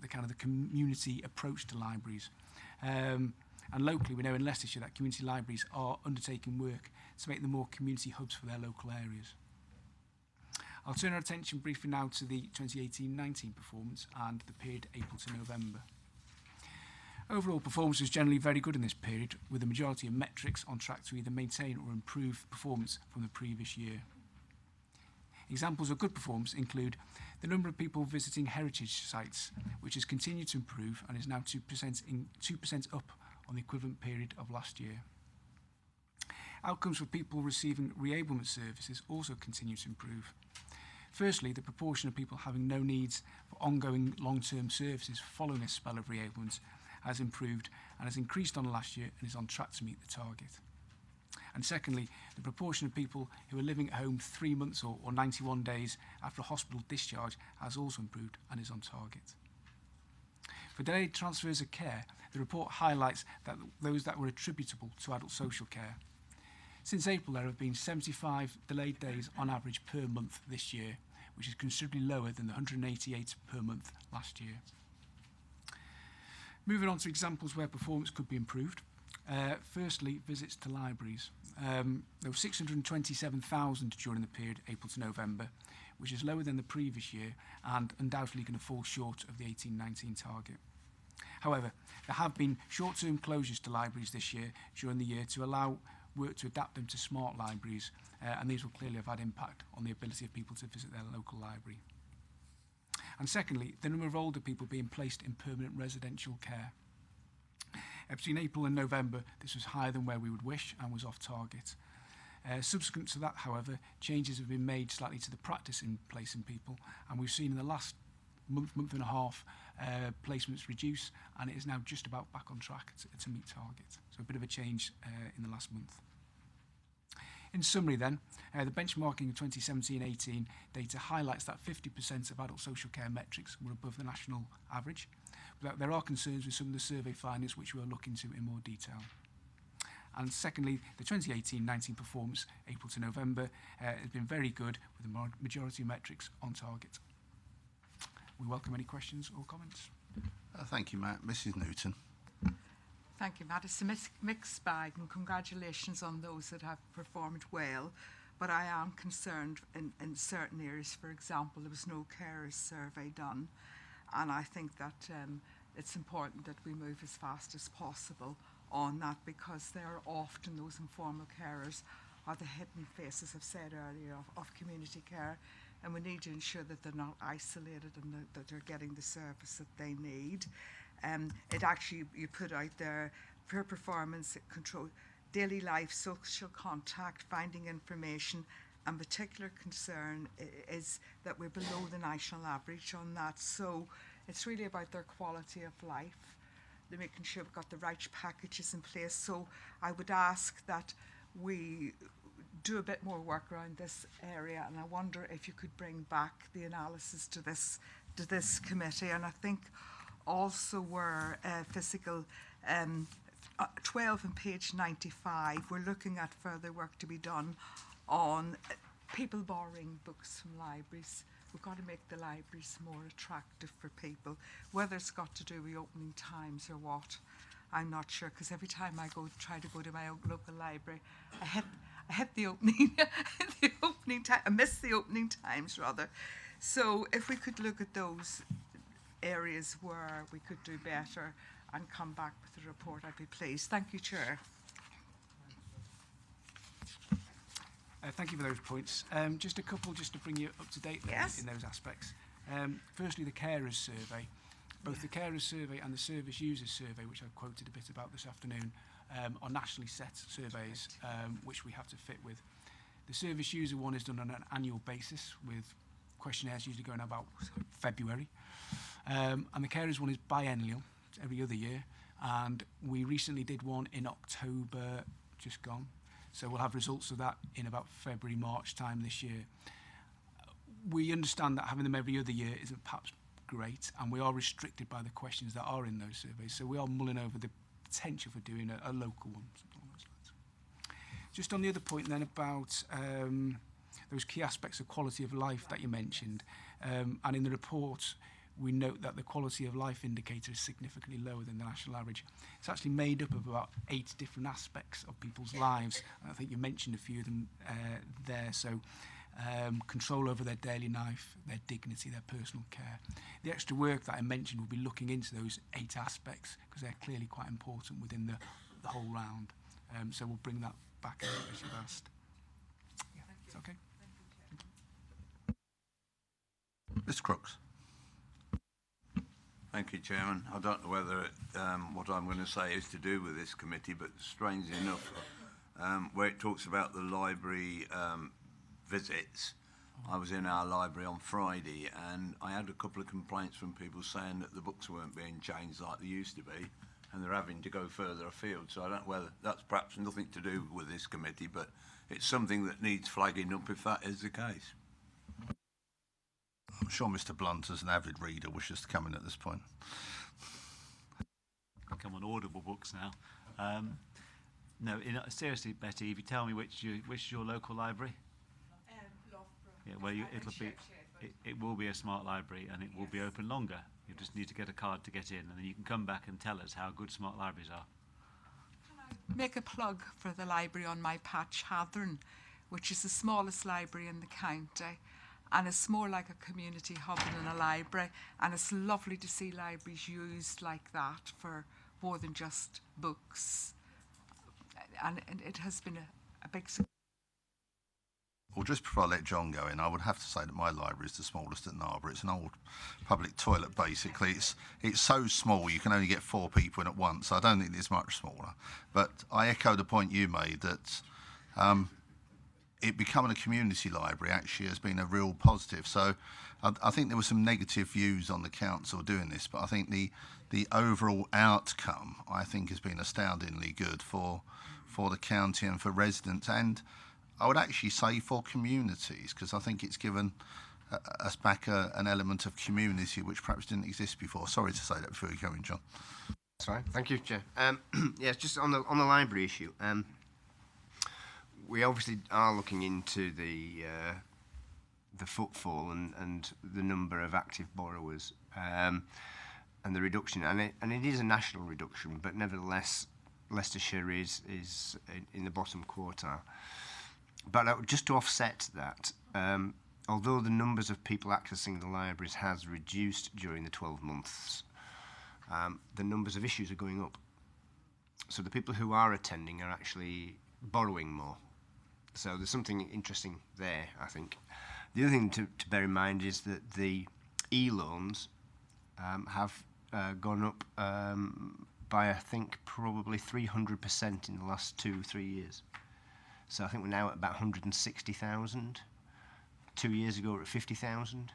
[SPEAKER 10] kind of the community approach to libraries. And locally, we know in Leicestershire that community libraries are undertaking work to make them more community hubs for their local areas. I'll turn our attention briefly now to the 2018-19 performance and the period April to November. Overall performance was generally very good in this period, with the majority of metrics on track to either maintain or improve performance from the previous year. Examples of good performance include the number of people visiting heritage sites, which has continued to improve and is now 2% up on the equivalent period of last year. Outcomes for people receiving reablement services also continue to improve. Firstly, the proportion of people having no needs for ongoing long-term services following a spell of reablement has improved and has increased on last year and is on track to meet the target. And secondly, the proportion of people who are living at home 3 months or 91 days after a hospital discharge has also improved and is on target. For delayed transfers of care, the report highlights that those that were attributable to adult social care. Since April, there have been 75 delayed days on average per month this year, which is considerably lower than the 188 per month last year. Moving on to examples where performance could be improved. Firstly, visits to libraries. There were 627,000 during the period April to November, which is lower than the previous year and undoubtedly going to fall short of the 18-19 target. However, there have been short-term closures to libraries this year during the year to allow work to adapt them to smart libraries, and these will clearly have had impact on the ability of people to visit their local library. And secondly, the number of older people being placed in permanent residential care. Between April and November, this was higher than where we would wish and was off target. Subsequent to that, however, changes have been made slightly to the practice in placing people, and we've seen in the last month and a half placements reduce, and it is now just about back on track to meet target. So a bit of a change in the last month. In summary then, the benchmarking of 2017-18 data highlights that 50% of adult social care metrics were above the national average, but there are concerns with some of the survey findings which we'll look into in more detail. And secondly, the 2018-19 performance, April to November, has been very good with the majority of metrics on target. We welcome any questions or comments.
[SPEAKER 1] Thank you, Matt. Mrs. Newton.
[SPEAKER 4] Thank you, Matt. It's a mixed bag, and congratulations on those that have performed well. But I am concerned in certain areas. For example, there was no carers survey done, and I think that it's important that we move as fast as possible on that, because they are often, those informal carers are the hidden faces, I've said earlier, of community care, and we need to ensure that they're not isolated and that they're getting the service that they need. It actually, you put out there, peer performance, control, daily life, social contact, finding information, and particular concern is that we're below the national average on that. So it's really about their quality of life. They're making sure we've got the right packages in place. So I would ask that we do a bit more work around this area, and I wonder if you could bring back the analysis to this committee. And I think also where physical 12 and page 95, we're looking at further work to be done on people borrowing books from libraries. we've got to make the libraries more attractive for people. Whether it's got to do with opening times or what, I'm not sure, because every time I try to go to my local library, I hit the opening the opening time. I miss the opening times rather. So if we could look at those areas where we could do better and come back with a report, I'd be pleased. Thank you, Chair.
[SPEAKER 10] Thank you for those points. Just a couple, just to bring you up to date
[SPEAKER 4] Yes.
[SPEAKER 10] in those aspects. Firstly, the carers survey. Both the carers survey and the service users survey, which I've quoted a bit about this afternoon, are nationally set surveys which we have to fit with. The service user one is done on an annual basis, with questionnaires usually going about February. And the carers one is biennial, every other year. And we recently did one in October, just gone. So we'll have results of that in about February, March time this year. We understand that having them every other year isn't perhaps great, and we are restricted by the questions that are in those surveys. So we are mulling over the potential for doing a local one. Something along those lines. Just on the other point then about those key aspects of quality of life that you mentioned, and in the report we note that the quality of life indicator is significantly lower than the national average. It's actually made up of about 8 different aspects of people's lives. I think you mentioned a few of them there. So control over their daily life, their dignity, their personal care. The extra work that I mentioned will be looking into those 8 aspects, because they're clearly quite important within the whole round. So we'll bring that back as you've asked. Yeah, it's okay.
[SPEAKER 1] Mr. Crooks.
[SPEAKER 11] Thank you, Chairman. I don't know whether what I'm going to say is to do with this committee, but strangely enough, where it talks about the library visits, I was in our library on Friday and I had a couple of complaints from people saying that the books weren't being changed like they used to be, and they're having to go further afield. So I don't know whether that's perhaps nothing to do with this committee, but it's something that needs flagging up if that is the case.
[SPEAKER 1] I'm sure Mr. Blunt, as an avid reader, wishes to come in at this point.
[SPEAKER 7] Come on, Audible books now. No, seriously, Betty, if you tell me which is your local library?
[SPEAKER 4] Loughborough.
[SPEAKER 7] Yeah, well, it will be a smart library, and it will be open longer. You just need to get a card to get in, and then you can come back and tell us how good smart libraries are.
[SPEAKER 4] Can I make a plug for the library on my patch, Hathern, which is the smallest library in the county, and it's more like a community hub than a library, and it's lovely to see libraries used like that for more than just books, and it has been a big success.
[SPEAKER 1] Well, just before I let John go in, I would have to say that my library is the smallest at Narborough. It's an old public toilet, basically. It's so small you can only get 4 people in at once. I don't think it's much smaller. But I echo the point you made that it becoming a community library actually has been a real positive. So I think there were some negative views on the council doing this, but I think the overall outcome, I think, has been astoundingly good for the county and for residents, and I would actually say for communities, because I think it's given us back an element of community which perhaps didn't exist before. Sorry to say that before you go in, John.
[SPEAKER 3] That's fine. Thank you, Chair. Yes, just on the library issue. We obviously are looking into the footfall and the number of active borrowers and the reduction, and it is a national reduction, but nevertheless, Leicestershire is in the bottom quartile. But just to offset that, although the numbers of people accessing the libraries has reduced during the 12 months, the numbers of issues are going up. So the people who are attending are actually borrowing more. So there's something interesting there, I think. The other thing to bear in mind is that the e-loans have gone up by, I think, probably 300% in the last 2-3 years. So I think we're now at about 160,000. 2 years ago, we were at 50,000.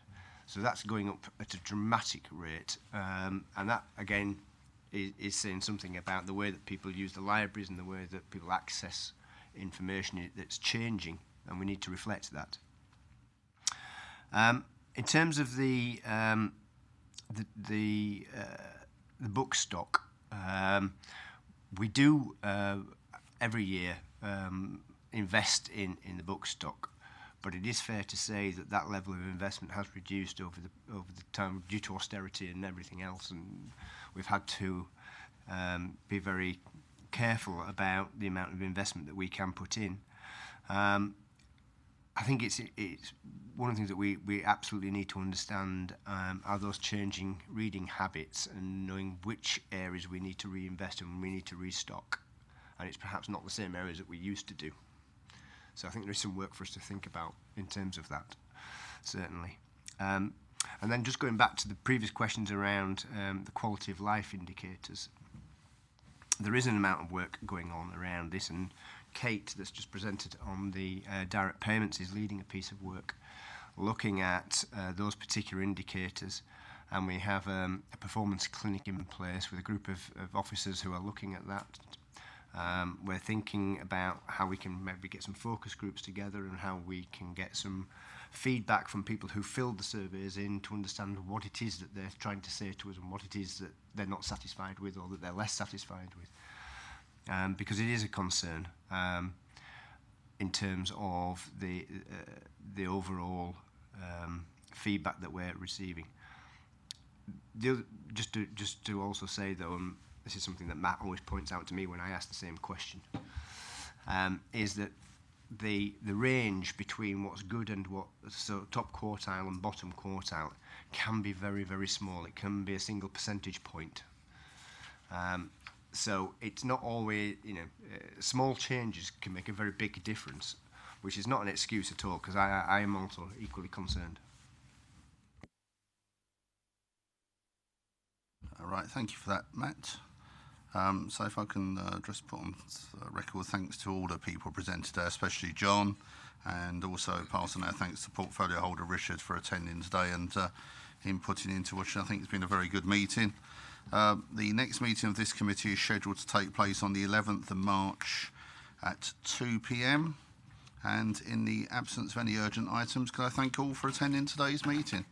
[SPEAKER 3] So that's going up at a dramatic rate. And that, again, is saying something about the way that people use the libraries and the way that people access information that's changing, and we need to reflect that. In terms of the book stock, we do every year invest in the book stock, But it is fair to say that that level of investment has reduced over the time due to austerity and everything else, and we've had to be very careful about the amount of investment that we can put in. I think it's one of the things that we absolutely need to understand are those changing reading habits and knowing which areas we need to reinvest in and we need to restock. And it's perhaps not the same areas that we used to do. So I think there is some work for us to think about in terms of that, certainly. And then just going back to the previous questions around the quality of life indicators, there is an amount of work going on around this, and Kate, that's just presented on the direct payments, is leading a piece of work looking at those particular indicators. And we have a performance clinic in place with a group of officers who are looking at that. We're thinking about how we can maybe get some focus groups together and how we can get some feedback from people who filled the surveys in to understand what it is that they're trying to say to us and what it is that they're not satisfied with or that they're less satisfied with. Because it is a concern in terms of the overall feedback that we're receiving. Just to also say, though, this is something that Matt always points out to me when I ask the same question, is that the range between what's good and what so top quartile and bottom quartile can be very, very small. It can be a single percentage point. So it's not always, small changes can make a very big difference, which is not an excuse at all, because I am also equally concerned.
[SPEAKER 1] All right, thank you for that, Matt. So if I can just put on record thanks to all the people presented today, especially John, and also pass on our thanks to portfolio holder Richard for attending today and him putting into which I think has been a very good meeting. The next meeting of this committee is scheduled to take place on the 11th of March at 2 p.m. And in the absence of any urgent items, can I thank all for attending today's meeting?